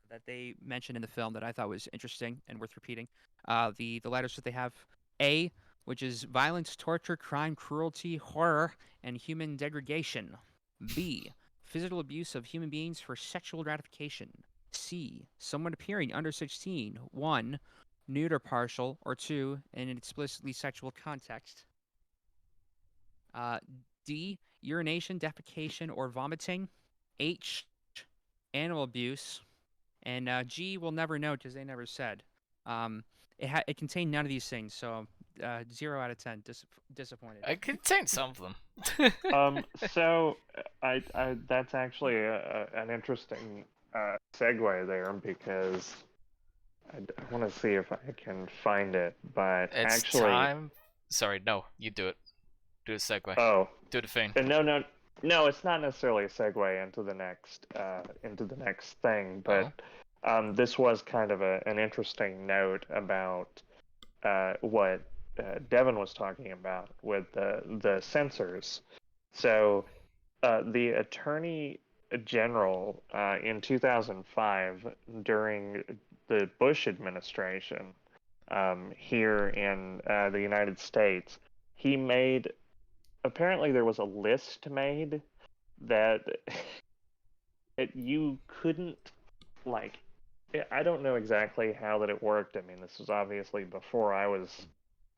that they mentioned in the film that I thought was interesting and worth repeating. The letters that they have: A, which is violence, torture, crime, cruelty, horror, and human degradation. B, physical abuse of human beings for sexual gratification. C, someone appearing under 16. 1, nude or partial, or 2, in an explicitly sexual context. Uh, D, urination, defecation, or vomiting. H, animal abuse. And G, we'll never know because they never said. It contained none of these things, so 0 out of 10. Disappointed. I contain some of them. So that's actually an interesting segue there because I want to see if I can find it, but It's actually, time. Sorry, no, you do it. Do a segue. oh, Do the thing. no, it's not necessarily a segue into the next thing, but this was kind of an interesting note about what Devin was talking about with the censors. So the Attorney General in 2005 during the Bush administration here in the United States, he made apparently there was a list made that you couldn't like I don't know exactly how that it worked. I mean, this was obviously before I was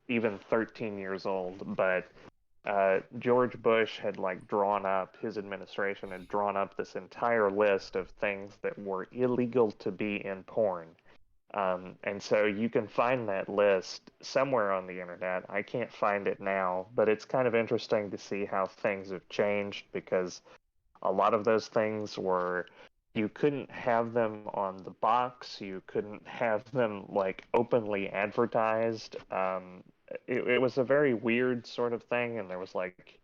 even 13 years old, but George Bush had his administration had drawn up this entire list of things that were illegal to be in porn. And so you can find that list somewhere on the internet. I can't find it now, but it's kind of interesting to see how things have changed because a lot of those things were you couldn't have them on the box, you couldn't have them like openly advertised. it was a very weird sort of thing, and there was like,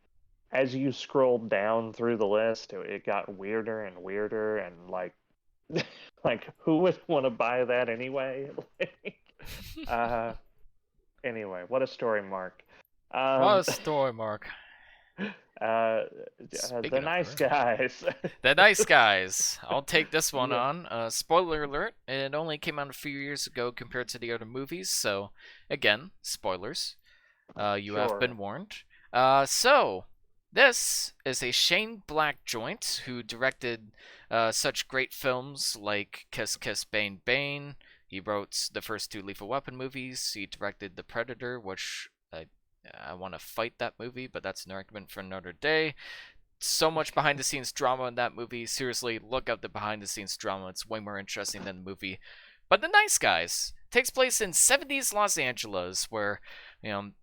as you scrolled down through the list, it got weirder and weirder, and like, like who would want to buy that anyway? uh, anyway, what a story, Mark. What Um, a story, Mark. uh, the Speaking of nice her. guys. The Nice Guys. I'll take this one Yeah, on. Spoiler alert, it only came out a few years ago compared to the other movies, so again, spoilers. You have sure. been warned. So, this is a Shane Black joint who directed such great films like Kiss Kiss Bane Bane. He wrote the first two Lethal Weapon movies. He directed The Predator, which I want to fight that movie, but that's an argument for another day. So much behind the scenes drama in that movie. Seriously, look up the behind the scenes drama. It's way more interesting than the movie. But The Nice Guys takes place in 70s Los Angeles, where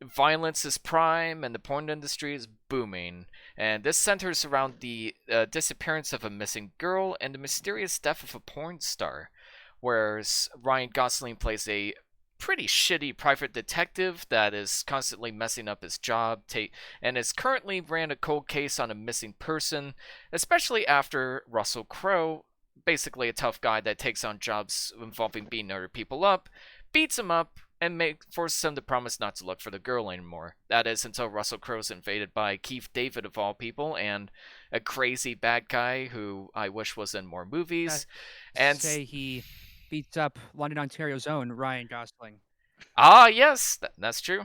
violence is prime and the porn industry is booming. And this centers around the disappearance of a missing girl and the mysterious death of a porn star. Whereas Ryan Gosling plays a pretty shitty private detective that is constantly messing up his job and is currently ran a cold case on a missing person, especially after Russell Crowe, basically a tough guy that takes on jobs involving beating other people up, beats him up and forces him to promise not to look for the girl anymore. That is until Russell Crowe's invaded by Keith David of all people, and a crazy bad guy who I wish was in more movies. And Say he beats up London, Ontario's own Ryan Gosling. yes, that's true.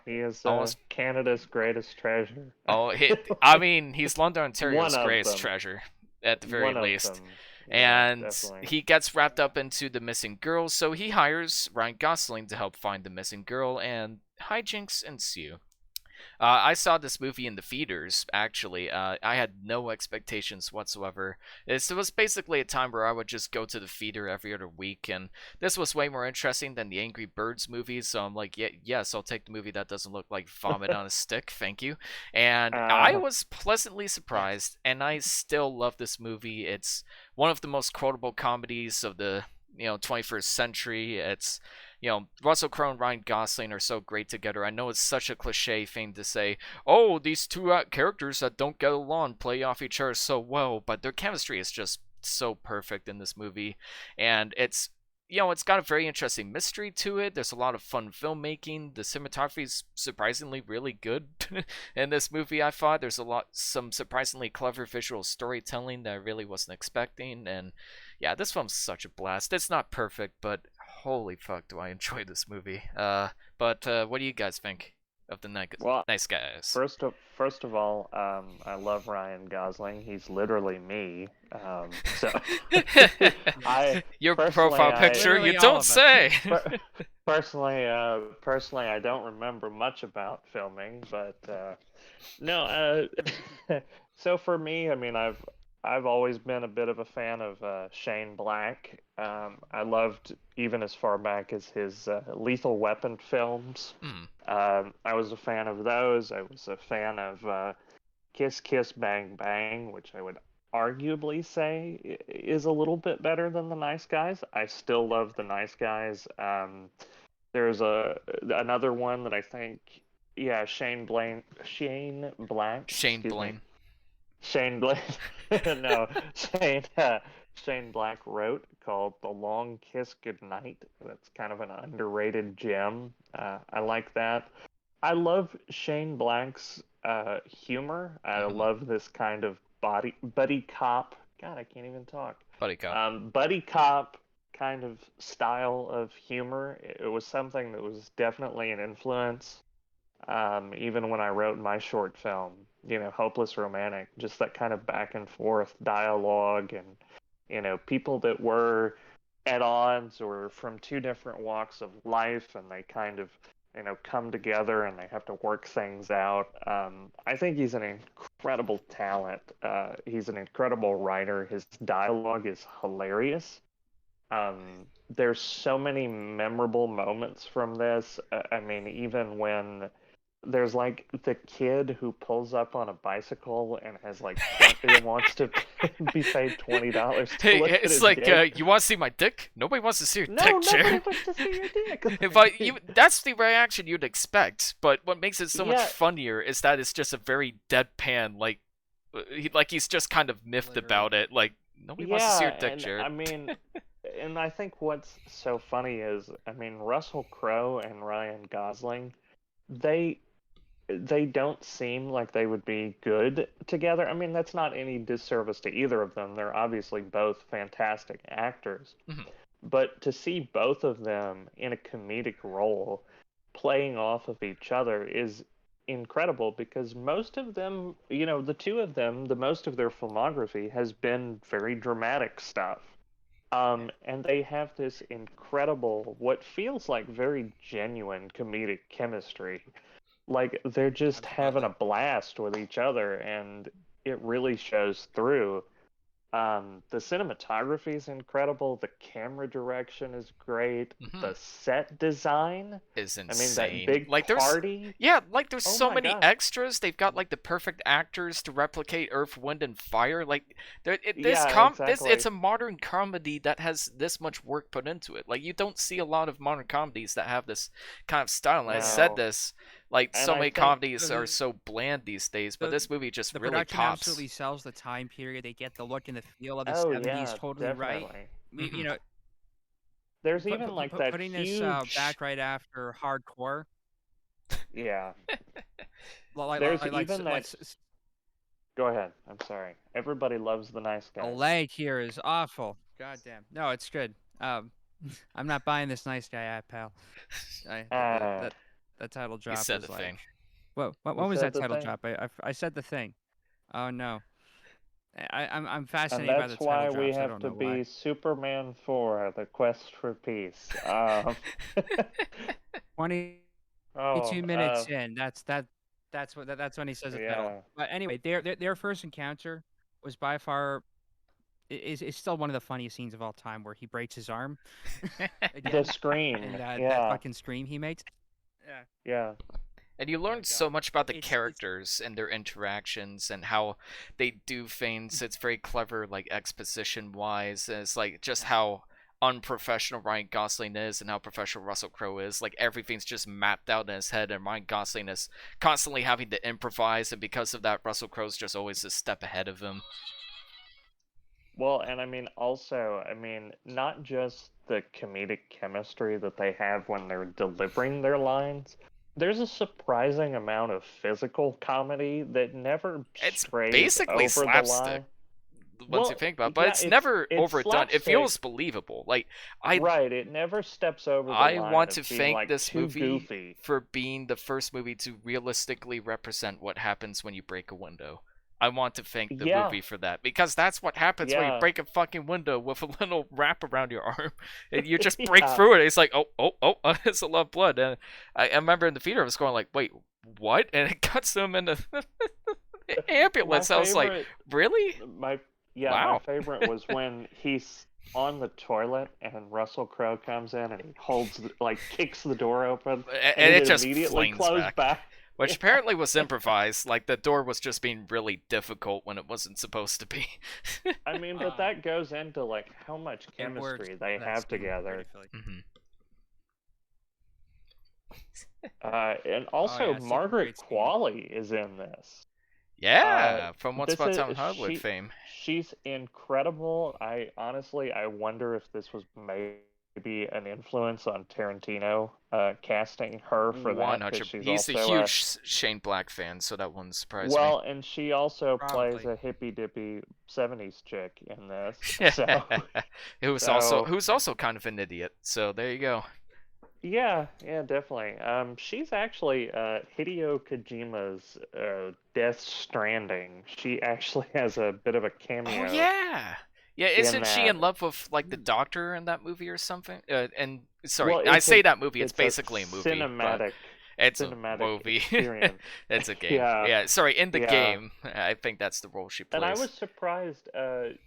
He is Almost Canada's greatest treasure. I mean, he's London, Ontario's One of greatest them. treasure, at the very One of least. them. Yeah, And definitely. he gets wrapped up into the missing girl, so he hires Ryan Gosling to help find the missing girl, and hijinks ensue. I saw this movie in the theaters, actually. I had no expectations whatsoever. It was basically a time where I would just go to the theater every other week, and this was way more interesting than the Angry Birds movies, so I'm like, yeah, yes, I'll take the movie that doesn't look like vomit on a stick, thank you. And I was pleasantly surprised, and I still love this movie. It's one of the most quotable comedies of the 21st century. It's Russell Crowe and Ryan Gosling are so great together. I know it's such a cliche thing to say, oh, these two characters that don't get along play off each other so well, but their chemistry is just so perfect in this movie. And it's got a very interesting mystery to it. There's a lot of fun filmmaking. The cinematography is surprisingly really good in this movie. I thought there's some surprisingly clever visual storytelling that I really wasn't expecting. And yeah, this film's such a blast. It's not perfect, but holy fuck, do I enjoy this movie. But what do you guys think of the Well, Nice Guys? first of all, I love Ryan Gosling. He's literally me. So Your personally, profile picture, Literally you all of don't us. say. personally, I don't remember much about filming, but no. So for me, I mean, I've always been a bit of a fan of Shane Black. I loved even as far back as his Lethal Weapon films. I was a fan of those. I was a fan of Kiss Kiss Bang Bang, which I would arguably say is a little bit better than The Nice Guys. I still love The Nice Guys. There's another one that I think, yeah, Shane Black, Shane excuse me, Blaine. Shane Black, no, Shane Black wrote called The Long Kiss Goodnight. That's kind of an underrated gem. I like that. I love Shane Black's humor. I love this kind of buddy cop. God, I can't even talk. Buddy cop. Buddy cop kind of style of humor. It was something that was definitely an influence. Even when I wrote my short film, Hopeless Romantic, just that kind of back and forth dialogue, and people that were at odds or from two different walks of life, and they kind of come together and they have to work things out. I think he's an incredible talent. He's an incredible writer. His dialogue is hilarious. There's so many memorable moments from this. I mean, even when there's like the kid who pulls up on a bicycle and has like wants to be paid $20 to Hey, look at it's his like, dick. you want to see my dick? Nobody wants to see your No, dick, nobody Chair. wants to see your dick. That's the reaction you'd expect. But what makes it so much Yeah. funnier is that it's just a very deadpan, like, he's just kind of miffed about it. Like, nobody wants to see your dick, and Jared. I mean, and I think what's so funny is, I mean, Russell Crowe and Ryan Gosling, they don't seem like they would be good together. I mean, that's not any disservice to either of them. They're obviously both fantastic actors. Mhm. But to see both of them in a comedic role playing off of each other is incredible, because most of them, the two of them, the most of their filmography has been very dramatic stuff. And they have this incredible, what feels like very genuine comedic chemistry. Like they're just having a blast with each other, and it really shows through. The cinematography is incredible. The camera direction is great. Mhm. The set design Is I mean, insane. that big like party. there's Oh so my many God. extras. They've got like the perfect actors to replicate Earth, Wind, and Fire. Like this Yeah, exactly. it's a modern comedy that has this much work put into it. Like you don't see a lot of modern comedies that have this kind of style. And I said No. this, like And so I many think comedies are the- so bland these days, but the- this movie just The really production pops. absolutely sells the time period. They get the look and the feel of the Oh 70s yeah, totally right. definitely. You know, There's even like that putting this huge. back right after hardcore. Yeah. Like, There's like, like, even like, that. Go ahead. I'm sorry. Everybody loves the nice the guy. lag here is awful. Goddamn. No, it's good. I'm not buying this nice guy app, pal. That title You drop said is the like, thing. what You was said that the title thing. drop? I said the thing. Oh no. I'm And fascinated by the that's title why drops. we I have don't to know why. be Superman 4, The Quest for Peace. 22 Oh, minutes in. That's when he says the title. yeah. But anyway, their first encounter was by far is still one of the funniest scenes of all time, where he breaks his arm The again, scream. and that Yeah. fucking scream he makes. Yeah. Yeah. And you my learn so God. much about the It's- characters and their interactions and how they do things. It's very clever, like exposition wise. And it's like just how unprofessional Ryan Gosling is and how professional Russell Crowe is. Like everything's just mapped out in his head, and Ryan Gosling is constantly having to improvise, and because of that, Russell Crowe's just always a step ahead of him. Well, and I mean, also, I mean, not just the comedic chemistry that they have when they're delivering their lines. There's a surprising amount of physical comedy that never It's strays basically over the slapstick. line. Once Well, you think about it, but yeah, it's never it's overdone. It slapstick. feels believable. Like I Right, it never steps over the I line want of to being thank like this too movie goofy. for being the first movie to realistically represent what happens when you break a window. I want to thank the Yeah. movie for that, because that's what happens when you Yeah. break a fucking window with a little wrap around your arm, and you just break Yeah. through it. It's like, oh, it's a lot of blood. And I remember in the theater I was going like, wait, what? And it cuts them in the ambulance. I was like, favorite- really? My Wow. favorite was when he's on the toilet and Russell Crowe comes in and he kicks the door open And it it just immediately flings closed back. Which apparently was improvised. Like the door was just being really difficult when it wasn't supposed to be. I mean, but that goes into like how much It works chemistry they for that have scene together. beautifully. And also super Margaret great scene. Qualley is in this. Yeah, from Once This Upon a is- Time in Hollywood she- fame. She's incredible. I wonder if this was maybe an influence on Tarantino casting her for that. 'Cause 100. she's He's a also huge Shane Black fan, so that wouldn't surprise well, and she also Probably. plays a hippy dippy '70s chick in this. me. So Who's also kind of an idiot. So there you go. yeah, definitely. She's actually Hideo Kojima's Death Stranding. She actually has a bit of a cameo. Oh yeah. Yeah, isn't she in that. love with like the doctor in that movie or something? And sorry, Well, I it's say a- that movie. It's a basically a movie. but cinematic. It's a cinematic movie. experience. It's a game. Yeah. Yeah. Sorry, in the Yeah. game, I think that's the role she plays. And I was surprised.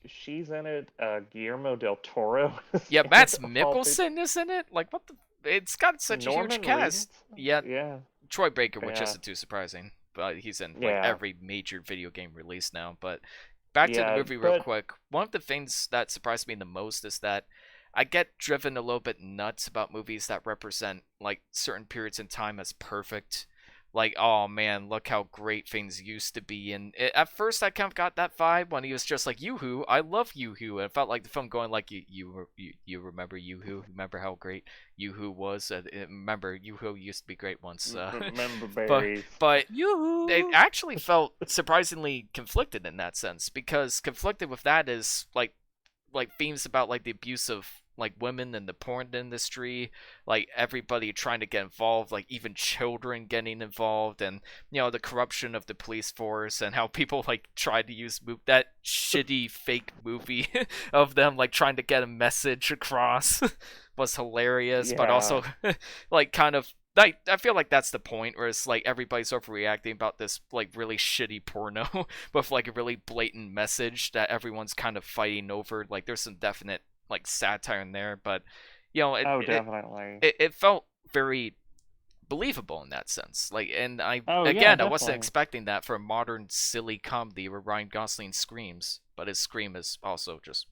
She's in it. Guillermo del Toro. is Yeah, in Mads it, of all people. Mikkelsen is in it. Like what the? It's got such a Norman huge cast. Reedus? Yeah, Yeah. Troy Baker, which Yeah. isn't too surprising, but he's in like Yeah. every major video game release now. But back to the Yeah, movie real but quick. One of the things that surprised me the most is that I get driven a little bit nuts about movies that represent like certain periods in time as perfect. Like, oh man, look how great things used to be. And at first, I kind of got that vibe when he was just like, "Yoo-hoo, I love Yoo-hoo," and it felt like the film going like, "You remember Yoo-hoo? Remember how great Yoo-hoo was? Remember Yoo-hoo used to be great once." remember but berries. but Yoo-hoo! it actually felt surprisingly conflicted in that sense, because conflicted with that is like themes about like the abuse of like women in the porn industry, like everybody trying to get involved, like even children getting involved, and the corruption of the police force, and how people like tried to use that shitty fake movie of them like trying to get a message across was hilarious, but Yeah. also like kind of I feel like that's the point, where it's like everybody's overreacting about this like really shitty porno with like a really blatant message that everyone's kind of fighting over. Like there's some definite like satire in there, but Definitely. it felt very believable in that sense. Like, and I Oh, yeah, again, I wasn't definitely. expecting that for a modern silly comedy where Ryan Gosling screams, but his scream is also just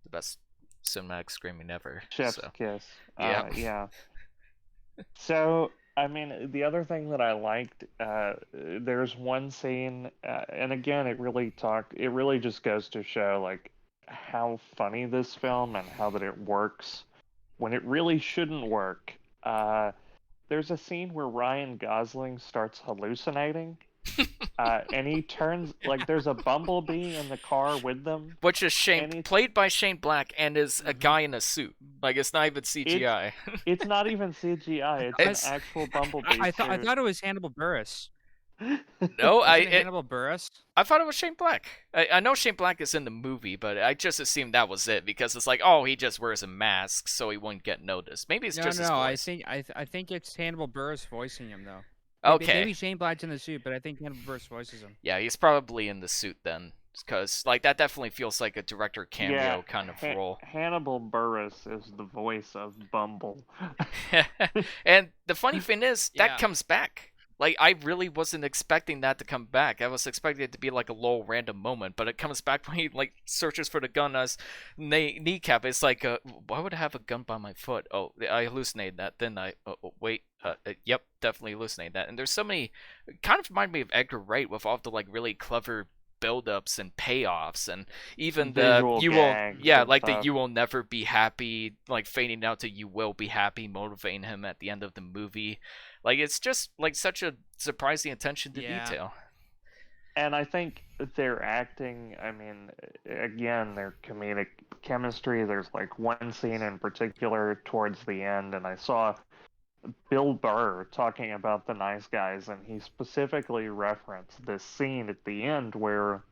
the best cinematic screaming ever. Chef's So kiss. yeah. Yeah. So, I mean, the other thing that I liked, there's one scene, and again, it really just goes to show like how funny this film and how that it works when it really shouldn't work. There's a scene where Ryan Gosling starts hallucinating, and he turns like there's a bumblebee in the car with them, Which is and it's played by Shane Black, and is a Mhm. guy in a suit. Like it's not even CGI. it's not even CGI. It's It's an actual bumblebee I suit. thought it was Hannibal Buress. no, Isn't it Hannibal Buress? I thought it was Shane Black. I know Shane Black is in the movie, but I just assumed that was it, because it's like, oh, he just wears a mask so he wouldn't get noticed. Maybe it's No, just his no. voice. I think it's Hannibal Buress voicing him though. Okay. Maybe Shane Black's in the suit, but I think Hannibal Buress voices him. Yeah, he's probably in the suit then, because like that definitely feels like a director cameo Yeah, kind of role. Hannibal Buress is the voice of Bumble. And the funny thing is, that Yeah. comes back. Like, I really wasn't expecting that to come back. I was expecting it to be like a low random moment, but it comes back when he like searches for the gun as kneecap. It's like, why would I have a gun by my foot? Oh, I hallucinated that. Then wait, yep, definitely hallucinated that. And there's so many, kind of remind me of Edgar Wright with all the like really clever build-ups and payoffs, and even the Visual you will, gags yeah, and like the stuff. you will never be happy, like fading out to you will be happy, motivating him at the end of the movie. Like it's just like such a surprising attention to Yeah. detail. And I think their acting, I mean, again, their comedic chemistry. There's like one scene in particular towards the end, and I saw Bill Burr talking about The Nice Guys, and he specifically referenced this scene at the end where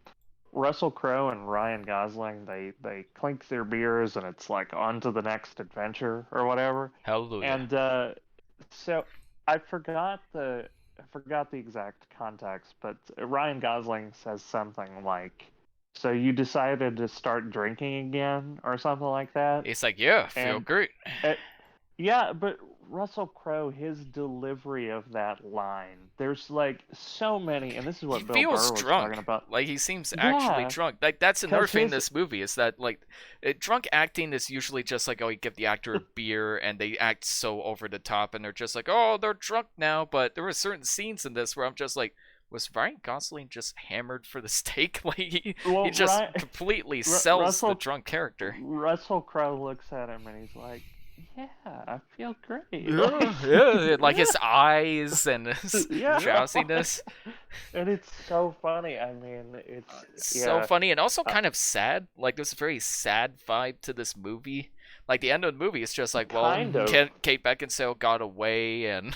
Russell Crowe and Ryan Gosling they clink their beers, and it's like on to the next adventure or whatever. Hallelujah. And so I forgot the exact context, but Ryan Gosling says something like, "So you decided to start drinking again," or something like that. It's like, yeah, feel And great. yeah, but Russell Crowe, his delivery of that line, there's like so many, and this is what He Bill feels Burr was drunk. talking about. Like he seems actually Yeah, drunk. Like that's another 'cause thing in his this movie, is that like drunk acting is usually just like, oh, you give the actor a beer and they act so over the top and they're just like, oh, they're drunk now. But there were certain scenes in this where I'm just like, was Ryan Gosling just hammered for the steak? Like he well, just Ryan, completely sells Russell the drunk character. Russell Crowe looks at him and he's like, "Yeah, I feel great." Yeah, like his eyes and his Yeah. drowsiness. And it's so funny. I mean, it's So yeah, funny and also uh, kind of sad. Like there's a very sad vibe to this movie. Like the end of the movie, it's just like, well, kind of. Kate Beckinsale got away, and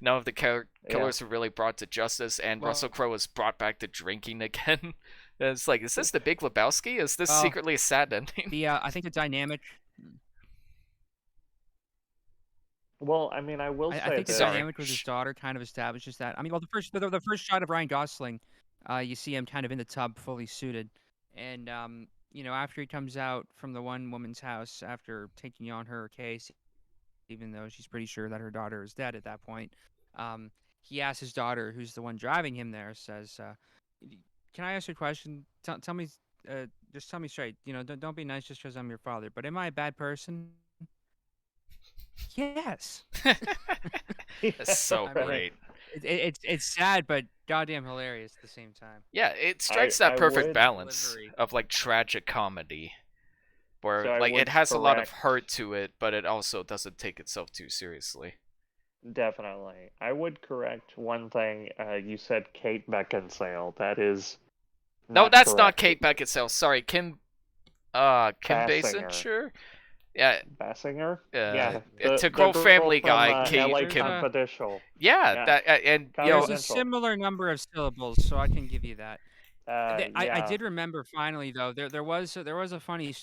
none of the Yeah. killers were really brought to justice, and Well, Russell Crowe was brought back to drinking again. And it's like, is this the Big Lebowski? Is this well, secretly a sad ending? I think the dynamic. Well, I mean, I will I say think the this. Sorry. dynamic with his daughter kind of establishes that. I mean, well, the first shot of Ryan Gosling, you see him kind of in the tub, fully suited, and after he comes out from the one woman's house after taking on her case, even though she's pretty sure that her daughter is dead at that point, um, he asks his daughter, who's the one driving him there, says, "Can I ask you a question? Tell me, just tell me straight. Don't be nice just because I'm your father. But am I a bad person?" Yes. That's so I mean, great. it's sad, but goddamn hilarious at the same time. Yeah, it strikes that I perfect would balance Delivery. of like tragic comedy, where So I like would it has a lot of correct. heart to it, but it also doesn't take itself too seriously. Definitely. I would correct one thing. You said Kate Beckinsale. That is No, not that's not correct. Kate Beckinsale. Sorry, Kim Basinger. Basinger. Yeah, Basinger? Yeah, to the quote girl Family from Guy, Kate LA There's Kim. a Confidential. Yeah, Yeah, that and there's a Confidential. similar number of syllables, so I can give you that. I Yeah. did remember finally though. There was a funny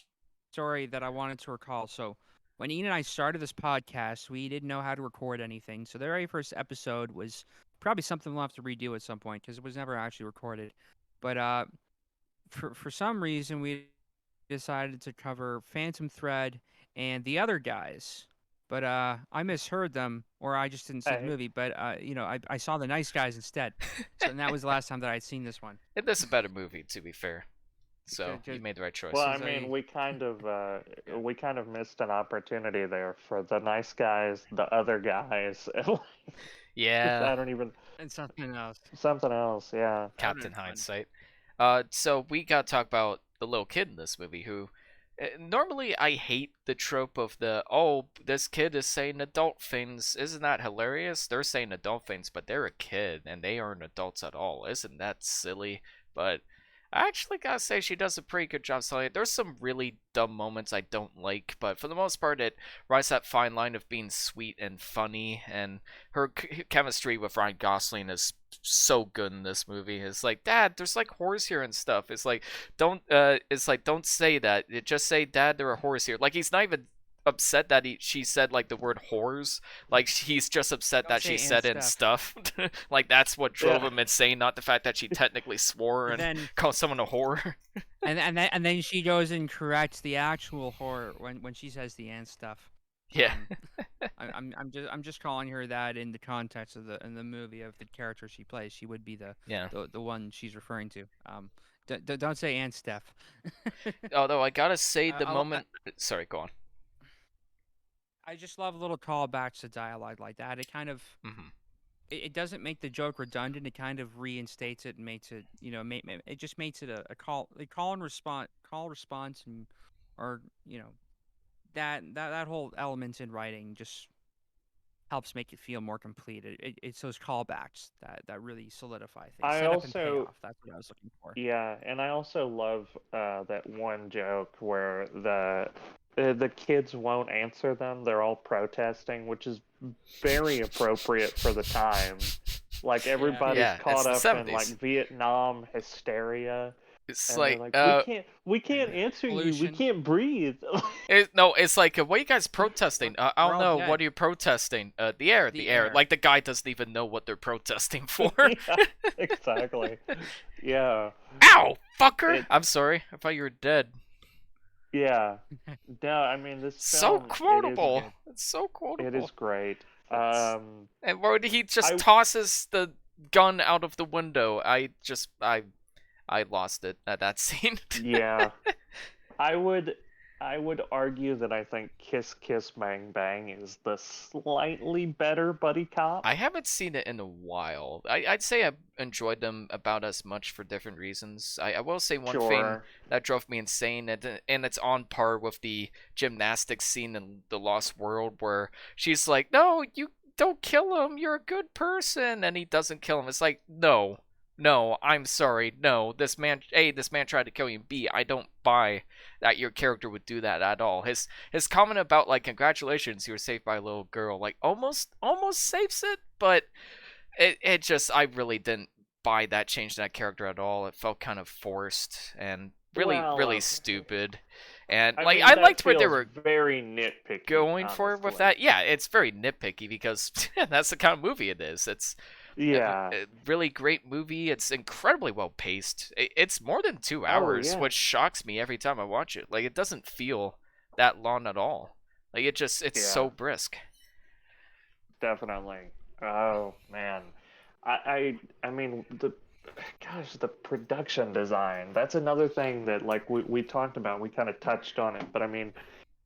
story that I wanted to recall. So when Ian and I started this podcast, we didn't know how to record anything. So the very first episode was probably something we'll have to redo at some point because it was never actually recorded. But for some reason we decided to cover Phantom Thread and the other guys. But I misheard them, or I just didn't see the Hey. movie. But I saw the nice guys instead. So and that was the last time that I'd seen this one. this is a better movie, to be fair. So you Just made the right choice. Well, I because mean, yeah. we kind of missed an opportunity there for the nice guys, the other guys. Yeah, I don't even And something else. something else. Yeah. That would've Captain been fun. Hindsight. So we got to talk about the little kid in this movie who. Normally, I hate the trope of this kid is saying adult things. Isn't that hilarious? They're saying adult things, but they're a kid and they aren't adults at all. Isn't that silly? But I actually gotta say she does a pretty good job selling it. There's some really dumb moments I don't like, but for the most part, it rides that fine line of being sweet and funny. And her chemistry with Ryan Gosling is so good in this movie. It's like, Dad, there's like whores here and stuff. It's like don't say that. It just say, Dad, there are whores here. Like he's not even upset that she said like the word whores. Like he's just upset Don't that say she and said it and stuff. Like that's what drove Yeah. him insane, not the fact that she technically swore and Then called someone a whore. and then she goes and corrects the actual horror when she says the and stuff. Yeah. I'm just calling her that in the context of the movie of the character she plays. She would be Yeah. the one she's referring to. Don't say and Steph. Although I gotta say, the I- moment. Sorry, go on. I just love little callbacks to dialogue like that. It kind of Hmm. it doesn't make the joke redundant. It kind of reinstates it and makes it it just makes it a call and response and or that whole element in writing just helps make it feel more complete. It's those callbacks that really solidify things. I Set up and also payoff. That's what I was looking for. Yeah, and I also love that one joke where the kids won't answer them. They're all protesting, which is very appropriate for the time. Like everybody's Yeah, it's caught the up in 70s. like Vietnam hysteria, It's and they're like, like, we can't answer you. We Pollution. can't breathe. no, it's like, what are you guys protesting? I We're don't all know. dead. What are you protesting? The air, The the air. air. Like the guy doesn't even know what they're protesting for. Yeah, exactly. Yeah, Ow, fucker! It- I'm sorry. I thought you were dead. yeah. No, I mean this So film. quotable. It's so quotable. It is great. It's- And where he just I- tosses the gun out of the window. I lost it at that scene. Yeah. I would argue that I think Kiss Kiss Bang Bang is the slightly better buddy cop. I haven't seen it in a while. I'd say I enjoyed them about as much for different reasons. I will say one thing Sure. that drove me insane, and it's on par with the gymnastics scene in The Lost World, where she's like, "No, you don't kill him. You're a good person," and he doesn't kill him. It's like, no, I'm sorry, no. This man tried to kill you. And B, I don't buy that your character would do that at all. His comment about like, congratulations, you were saved by a little girl, like almost saves it, but it just, I really didn't buy that change in that character at all. It felt kind of forced and really stupid. And I like, mean, I that liked where they feels were very nitpicky going for it with honestly. that. Yeah, it's very nitpicky because that's the kind of movie it is. It's Yeah. a really great movie. It's incredibly well paced. It's more than 2 hours, yeah. which shocks me every time I watch it. Like, it doesn't feel that long at all. Like, it's Yeah. so brisk. Definitely. Oh man. I mean the production design. That's another thing that like we talked about. We kind of touched on it, but I mean,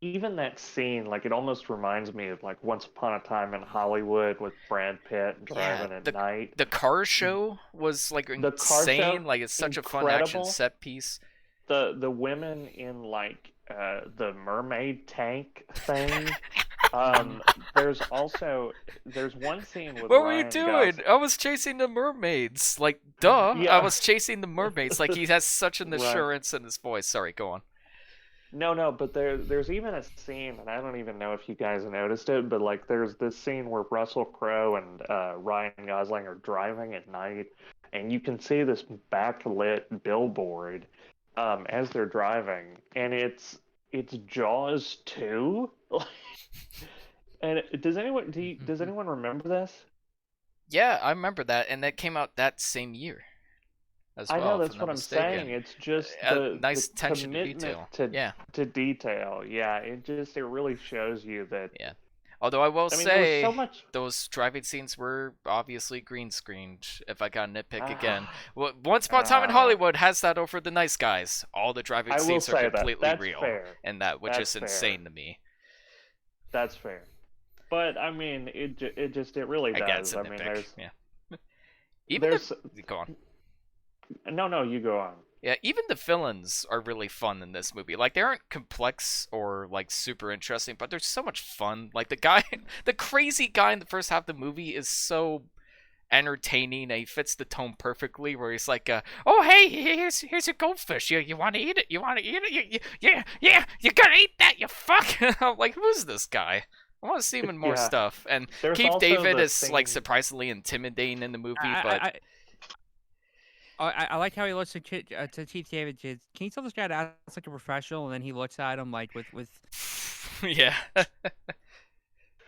even that scene, like it almost reminds me of like Once Upon a Time in Hollywood with Brad Pitt Yeah, driving at night. the car show was like The car show, insane. Like it's such a fun action incredible. set piece. The women in like the mermaid tank thing. There's also there's one scene with What were you Ryan doing? Gosling. I was chasing the mermaids. Like, duh. I Yeah, was chasing the mermaids. Like, he has such an right. assurance in his voice. Sorry, go on. No, but there's even a scene, and I don't even know if you guys noticed it, but like there's this scene where Russell Crowe and Ryan Gosling are driving at night, and you can see this backlit billboard as they're driving, and it's Jaws 2. And does anyone remember this? Yeah, I remember that, and that came out that same year as I well, know if that's I'm what not I'm mistaken. saying. It's just Nice the attention to commitment detail. to Yeah, detail. Yeah, it really shows you that. yeah. Although I will I mean, there was say, so much. those driving scenes were obviously green screened, if I got nitpick again. Ah, Well, Once Upon a Time in ah, Hollywood has that over the Nice Guys. All the driving I will scenes are say that. completely That's real, fair. and that, which That's is fair. insane to me. That's fair. But I mean, it really I guess does. a I mean, nitpick, yeah. Even there's go on. no, you go on. Yeah, even the villains are really fun in this movie. Like, they aren't complex or, like, super interesting, but they're so much fun. Like, the guy, the crazy guy in the first half of the movie is so entertaining, and he fits the tone perfectly, where he's like, oh, hey, here's a goldfish. You want to eat it? You want to eat it? Yeah, you gotta eat that, you fuck! I'm like, who's this guy? I want to see him in more Yeah. stuff. And There's Keith also David the is, like, thing- surprisingly intimidating in the movie, but... I like how he looks to Keith David. Can you tell this guy to act like a professional? And then he looks at him like with yeah.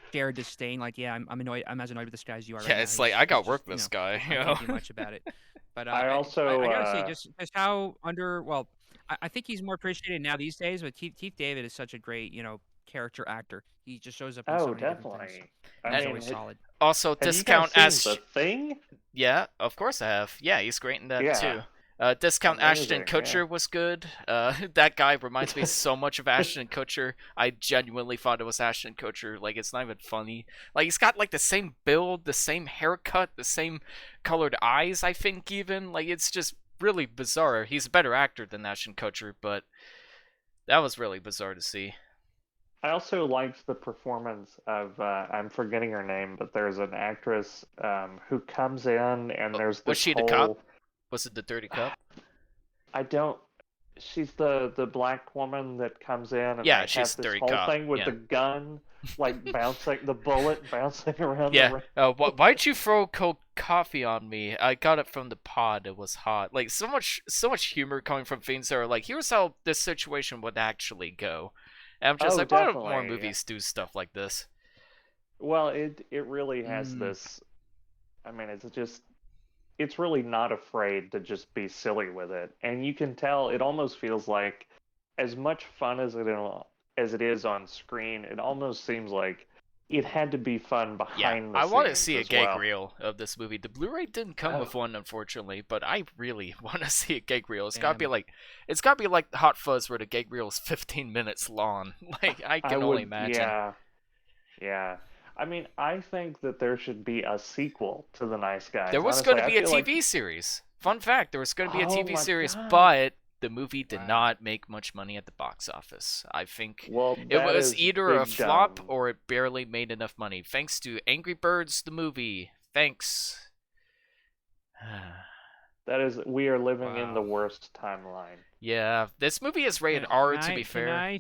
scared disdain. Like, yeah, I'm annoyed. I'm as annoyed with this guy as you are. Yeah, right now. it's like, He's- I got he's work just, this guy. I You know? can't do much about it. But I also I gotta say, just how well, I think he's more appreciated now these days. But Keith David is such a great, character actor. He just shows up in so Oh, many different definitely. things. I He's mean, always solid. Also, have discount you guys seen Ash. The Thing? Yeah, of course I have. Yeah, he's great in that Yeah. too. Discount Ashton Amazing, Kutcher yeah. was good. That guy reminds me so much of Ashton Kutcher. I genuinely thought it was Ashton Kutcher. Like, it's not even funny. Like, he's got like the same build, the same haircut, the same colored eyes. I think even like it's just really bizarre. He's a better actor than Ashton Kutcher, but that was really bizarre to see. I also liked the performance of I'm forgetting her name, but there's an actress who comes in and there's this Was she the whole. cop? Was it the Dirty Cop? I don't. She's the black woman that comes in and Yeah, they she's have this Dirty whole Cop, thing with yeah. the gun, like bouncing the bullet bouncing around. Yeah. The Why'd you throw cold coffee on me? I got it from the pod. It was hot. Like, so much humor coming from things that are like, here's how this situation would actually go. And I'm just Oh, like, why don't more definitely, movies do stuff like this? Well, it really has this. I mean, it's really not afraid to just be silly with it, and you can tell it almost feels like as much fun as it is on screen. It almost seems like it had to be fun Yeah, behind the I scenes want to see a as gag well. reel of this movie. The Blu-ray didn't come with Oh. one, unfortunately, but I really want to see a gag reel. It's Damn. gotta be like Hot Fuzz, where the gag reel is 15 minutes long. Like, I can only imagine. Yeah. I mean, I think that there should be a sequel to The Nice Guys. There was Honestly, going to be I a feel TV series. Fun fact, there was going to be a Oh TV my series, God. but the movie did Wow. not make much money at the box office. I think Well, it that was is either a big flop dumb. or it barely made enough money. Thanks to Angry Birds, the movie. Thanks. That is, we are living in the Wow. worst timeline. Yeah, this movie is rated Can R, I- to be fair.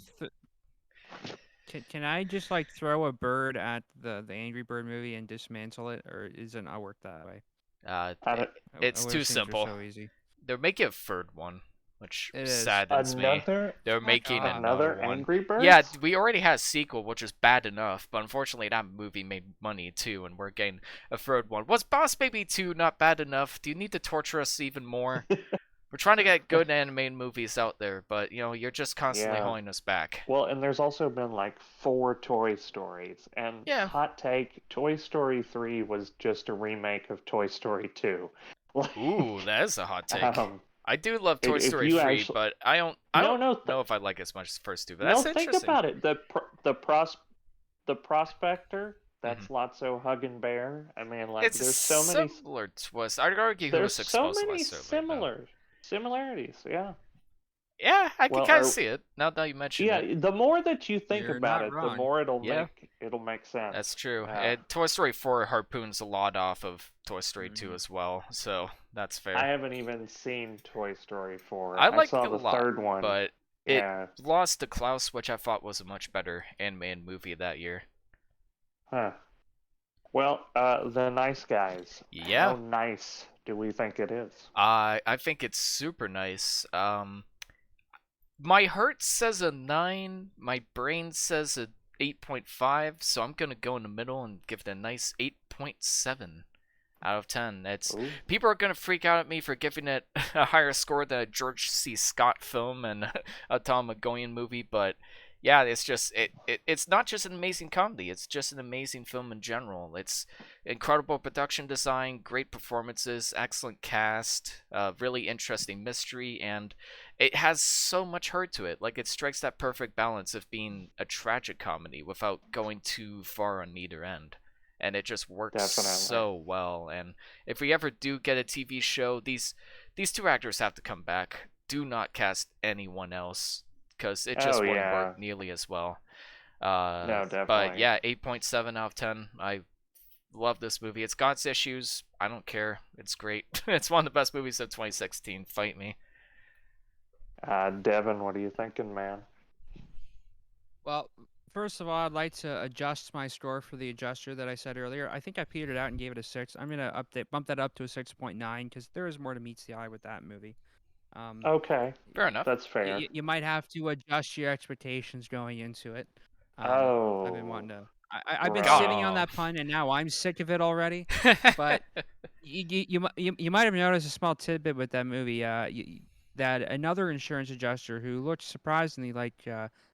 Can I just like throw a bird at the Angry Bird movie and dismantle it, or is it not work that way? I don't- It's I wish too things were simple. So easy. They're making a third one, which It is. saddens me. Another They're making God. another one. Angry Birds? Yeah, we already had a sequel, which is bad enough, but unfortunately that movie made money too, and we're getting a third one. Was Boss Baby 2 not bad enough? Do you need to torture us even more? We're trying to get good animated movies out there, but you're just constantly Yeah. holding us back. Well, and there's also been like 4 Toy Stories, and Yeah. hot take, Toy Story 3 was just a remake of Toy Story 2. Ooh, that is a hot take. Um, I do love Toy if Story you 3, actually, but I don't no, know if I like it as much as the first two, but no, that's think interesting. about it. The prospector, Mhm. that's Lotso hugging Bear. I mean, like, It's a there's so many, similar twist. I'd argue who there's was so exposed many less early, though. similarities. Yeah. Yeah, I can Well, kind of see it now that you mention yeah, it. the more that you think You're about not it, the wrong. more Yeah, it'll make sense. that's true. Uh, And Toy Story 4 harpoons a lot off of Toy Story 2 Mhm. as well, so that's I fair. haven't even seen Toy Story 4. I I like saw it a the lot, third one. but it Yeah. lost to Klaus, which I thought was a much better animated movie that year. Huh. Well, The Nice Guys. Yeah, How nice do we think it is? I think it's super nice. My heart says a 9, my brain says a 8.5, so I'm gonna go in the middle and give it a nice 8.7 out of 10. Ooh. People are gonna freak out at me for giving it a higher score than a George C. Scott film and a Tom McGowan movie, but yeah, it's not just an amazing comedy, it's just an amazing film in general. It's incredible production design, great performances, excellent cast, really interesting mystery, and it has so much heart to it. Like, it strikes that perfect balance of being a tragic comedy without going too far on either end. And it just works Definitely. so well. And if we ever do get a TV show, these two actors have to come back. Do not cast anyone else, because it just Oh, wouldn't yeah. work nearly as well. No, But definitely. yeah, 8.7 out of 10. I love this movie. It's got its issues. I don't care. It's great. It's one of the best movies of 2016. Fight me. Devin, what are you thinking, man? Well, first of all, I'd like to adjust my score for the adjuster that I said earlier. I think I petered out and gave it a 6. I'm gonna bump that up to a 6.9 because there is more to meets the eye with that movie. Um, Okay, Fair enough. that's fair. you might have to adjust your expectations going into it. I've been wanting Oh, to. I've been right. sitting on that pun, and now I'm sick of it already. But you might have noticed a small tidbit with that movie. That another insurance adjuster who looked surprisingly like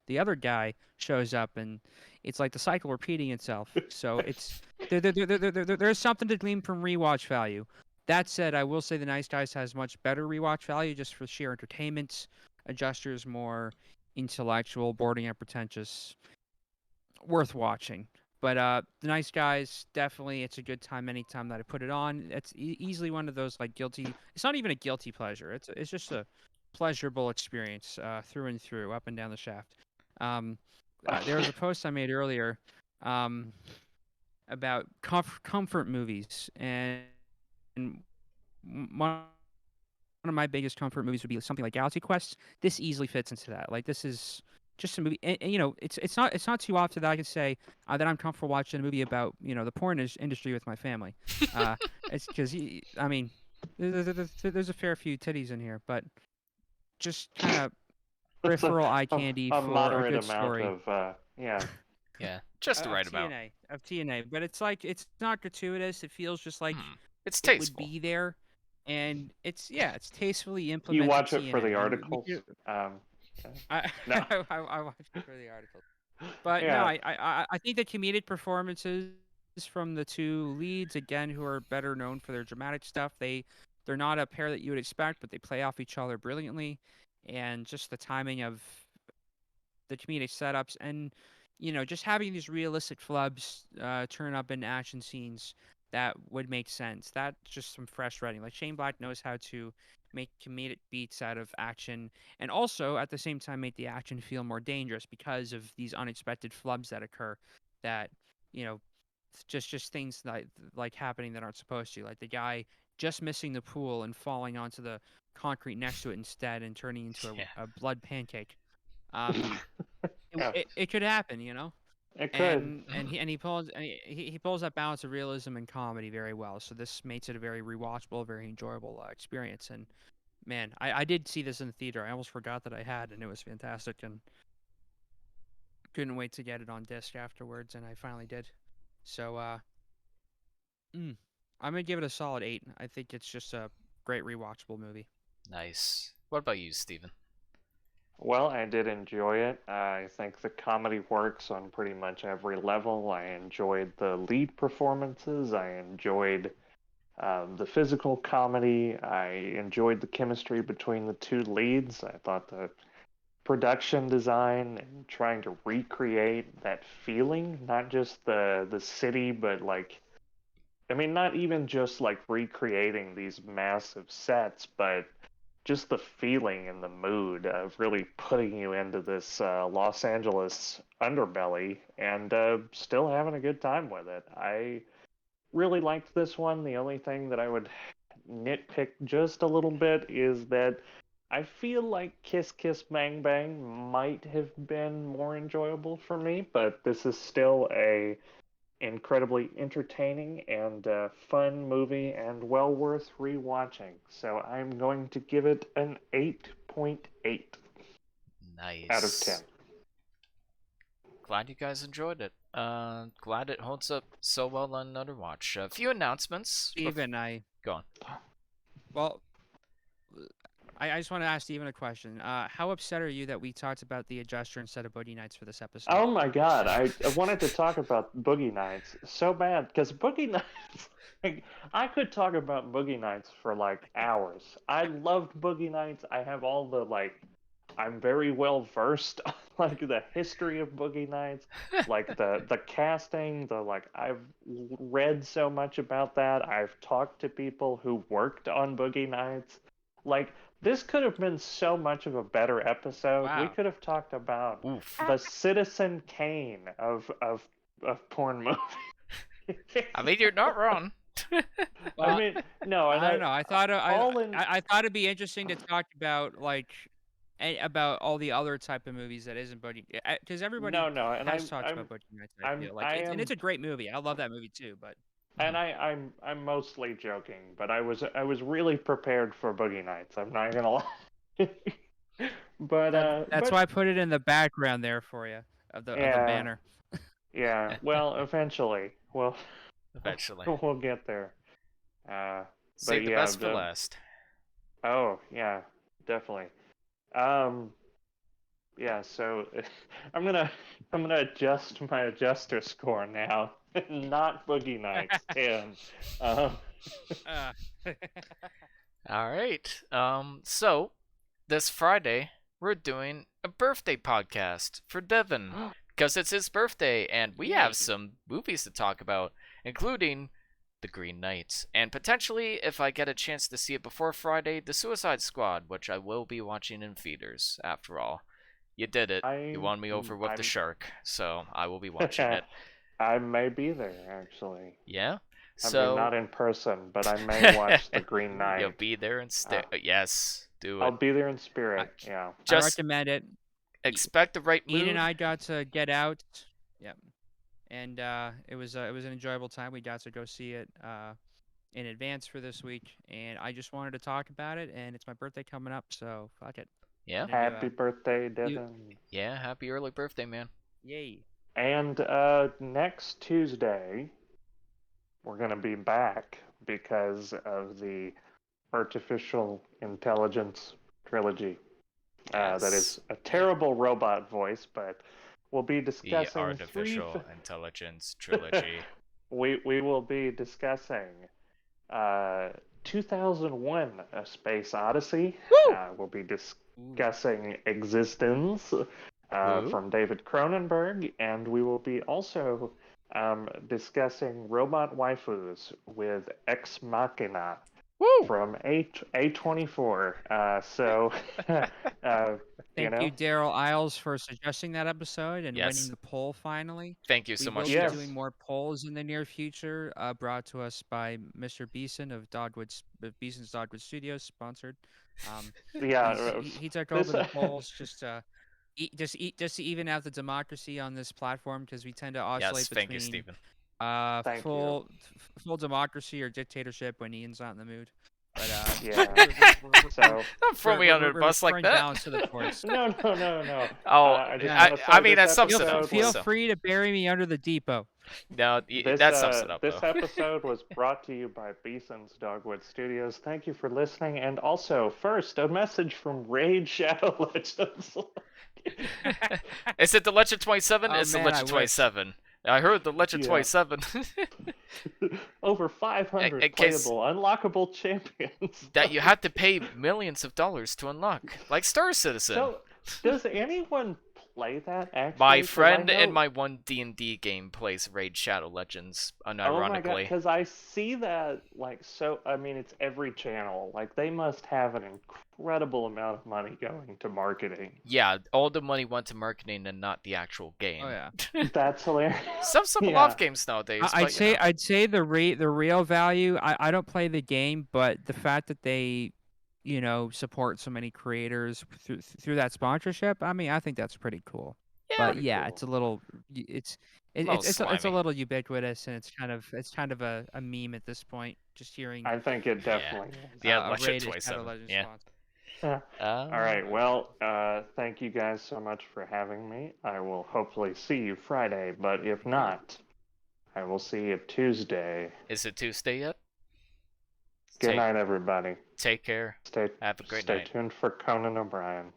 the other guy shows up, and it's like the cycle repeating itself. So it's there's something to glean from rewatch value. That said, I will say The Nice Guys has much better rewatch value just for sheer entertainment. Adjusters more intellectual, boring, and pretentious. Worth watching. But The Nice Guys, definitely, it's a good time anytime that I put it on. It's easily one of those like guilty. It's not even a guilty pleasure. It's just a pleasurable experience through and through, up and down the shaft. Um, there was a post I made earlier um, about comfort movies, and one of my biggest comfort movies would be something like Galaxy Quest. This easily fits into that. Like, this is just a movie, and it's not too often that I can say that I'm comfortable watching a movie about the porn industry with my family. Uh, it's because I mean, there's a fair few titties in here, but just kind of That's peripheral eye candy a for a moderate good amount story. of yeah. Yeah, just the Of right amount. TNA, of TNA, but it's like it's not gratuitous. It feels just like It's it would tasteful. be there, and it's tastefully You implemented watch it for TNA. the And articles. I No. I watched it for the articles, but no, Yeah. I think the comedic performances from the two leads again, who are better known for their dramatic stuff, they're not a pair that you would expect, but they play off each other brilliantly, and just the timing of the comedic setups and just having these realistic flubs turn up in action scenes that would make sense. That's just some fresh writing. Like, Shane Black knows how to make comedic beats out of action, and also at the same time make the action feel more dangerous because of these unexpected flubs that occur, that you know just things like happening that aren't supposed to, like the guy just missing the pool and falling onto the concrete next to it instead and turning into Yeah. a blood pancake. um Yeah. it could happen. It could. And he pulls that balance of realism and comedy very well. So this makes it a very rewatchable, very enjoyable experience. And man, I did see this in the theater. I almost forgot that I had, and it was fantastic. And couldn't wait to get it on disc afterwards, and I finally did. So I'm gonna give it a solid 8. I think it's just a great rewatchable movie. Nice. What about you, Steven? Well, I did enjoy it. I think the comedy works on pretty much every level. I enjoyed the lead performances. I enjoyed the physical comedy. I enjoyed the chemistry between the two leads. I thought the production design and trying to recreate that feeling, not just the city, but like, I mean, not even just like recreating these massive sets, but just the feeling and the mood of really putting you into this Los Angeles underbelly and still having a good time with it. I really liked this one. The only thing that I would nitpick just a little bit is that I feel like Kiss Kiss Bang Bang might have been more enjoyable for me, but this is still a incredibly entertaining and fun movie and well worth rewatching. So I'm going to give it an 8.8 Nice. out of 10. Glad you guys enjoyed it. Glad it holds up so well on another watch. A few announcements. Steven, Go on. Well, I just want to ask Steven a question. How upset are you that we talked about the Adjuster instead of Boogie Nights for this episode? Oh my god, I wanted to talk about Boogie Nights so bad because Boogie Nights, like, I could talk about Boogie Nights for like hours. I loved Boogie Nights. I have all the like, I'm very well versed on like the history of Boogie Nights, like the casting, the like I've read so much about that. I've talked to people who worked on Boogie Nights. Like this could have been so much of a better episode. Wow. We could have talked about Oof. the Citizen Kane of porn movies. I mean, you're not wrong. I mean, no, and I don't know. I thought all in- I thought it'd be interesting to talk about like about all the other type of movies that isn't Boogie, because everybody no, and has talked about Boogie Nights. I feel like and it's a great movie. I love that movie too. But and I'm mostly joking, but I was really prepared for Boogie Nights. I'm not gonna lie. But that's why I put it in the background there for you of the banner. Yeah. Well, eventually, we'll get there. Save the best for last. Oh yeah, definitely. Yeah. So I'm gonna adjust my adjuster score now. Not Boogie Nights 10. All right. So this Friday we're doing a birthday podcast for Devin because it's his birthday, and we have some movies to talk about, including The Green Knight, and potentially, if I get a chance to see it before Friday, The Suicide Squad, which I will be watching in theaters. After all, you did it. You won me over with the shark, so I will be watching it. I may be there, actually. Yeah? I mean, not in person, but I may watch The Green Knight. You'll be there instead. Yes, do it. I'll be there in spirit, yeah. I recommend it. Expect the right mood. Ian and I got to get out. Yep. And it was an enjoyable time. We got to go see it in advance for this week, and I just wanted to talk about it, and it's my birthday coming up, so fuck it. Yeah. Happy birthday, Devin. Yeah, happy early birthday, man. Yay. And next Tuesday, we're going to be back because of the artificial intelligence trilogy. That is a terrible robot voice, but we'll be discussing the artificial intelligence trilogy. We will be discussing 2001: A Space Odyssey. We'll be discussing Existence from David Cronenberg, and we will be also discussing robot waifus with Ex Machina from A24. So, Thank you, Daryl Isles, for suggesting that episode and winning the poll finally. Thank you so much. We will be doing more polls in the near future, brought to us by Mr. Beeson of Beeson's Dogwood Studios, sponsored. He took over the polls just to even out the democracy on this platform, because we tend to oscillate between full democracy or dictatorship when Ian's not in the mood. But Yeah. So Don't throw me under the bus like restoring that. balance to the force. no. Oh, I just I- wanna say I mean, this that sums it up. episode Feel was- So. free to bury me under the depot. No, This, that sums it up, this though. episode was brought to you by Beeson's Dogwood Studios. Thank you for listening. And also, first, a message from Raid Shadow Legends. Is it the Legend 27? Oh, It's the man, I Legend wish. 27. I heard the Legend Yeah. 27. Over 500 In case- playable, unlockable champions. That you had to pay millions of dollars to unlock. Like Star Citizen. So, does anyone play that actually? My 'Cause I friend in know- my one D&D game plays Raid Shadow Legends, Oh my god, unironically. because I see that, like, so, I mean, it's every channel. Like, they must have an incredible amount of money going to marketing. Yeah, all the money went to marketing and not the actual game. Oh yeah. That's hilarious. Some Yeah. love games nowadays. but, I'd you say know. I'd say the real value. I don't play the game, but the fact that they, support so many creators through that sponsorship. I mean, I think that's pretty cool. Yeah, But pretty yeah, cool. it's a little, it's Little it's a slimy. little ubiquitous, and it's kind of a meme at this point. Just hearing I think it definitely is. Yeah, a Legend Raid 27, Shadow Legends yeah. sponsor. All right, well, thank you guys so much for having me. I will hopefully see you Friday, but if not, I will see you Tuesday. Is it Tuesday yet? Good night, everybody. Take care. Stay Have a great stay night. tuned for Conan O'Brien.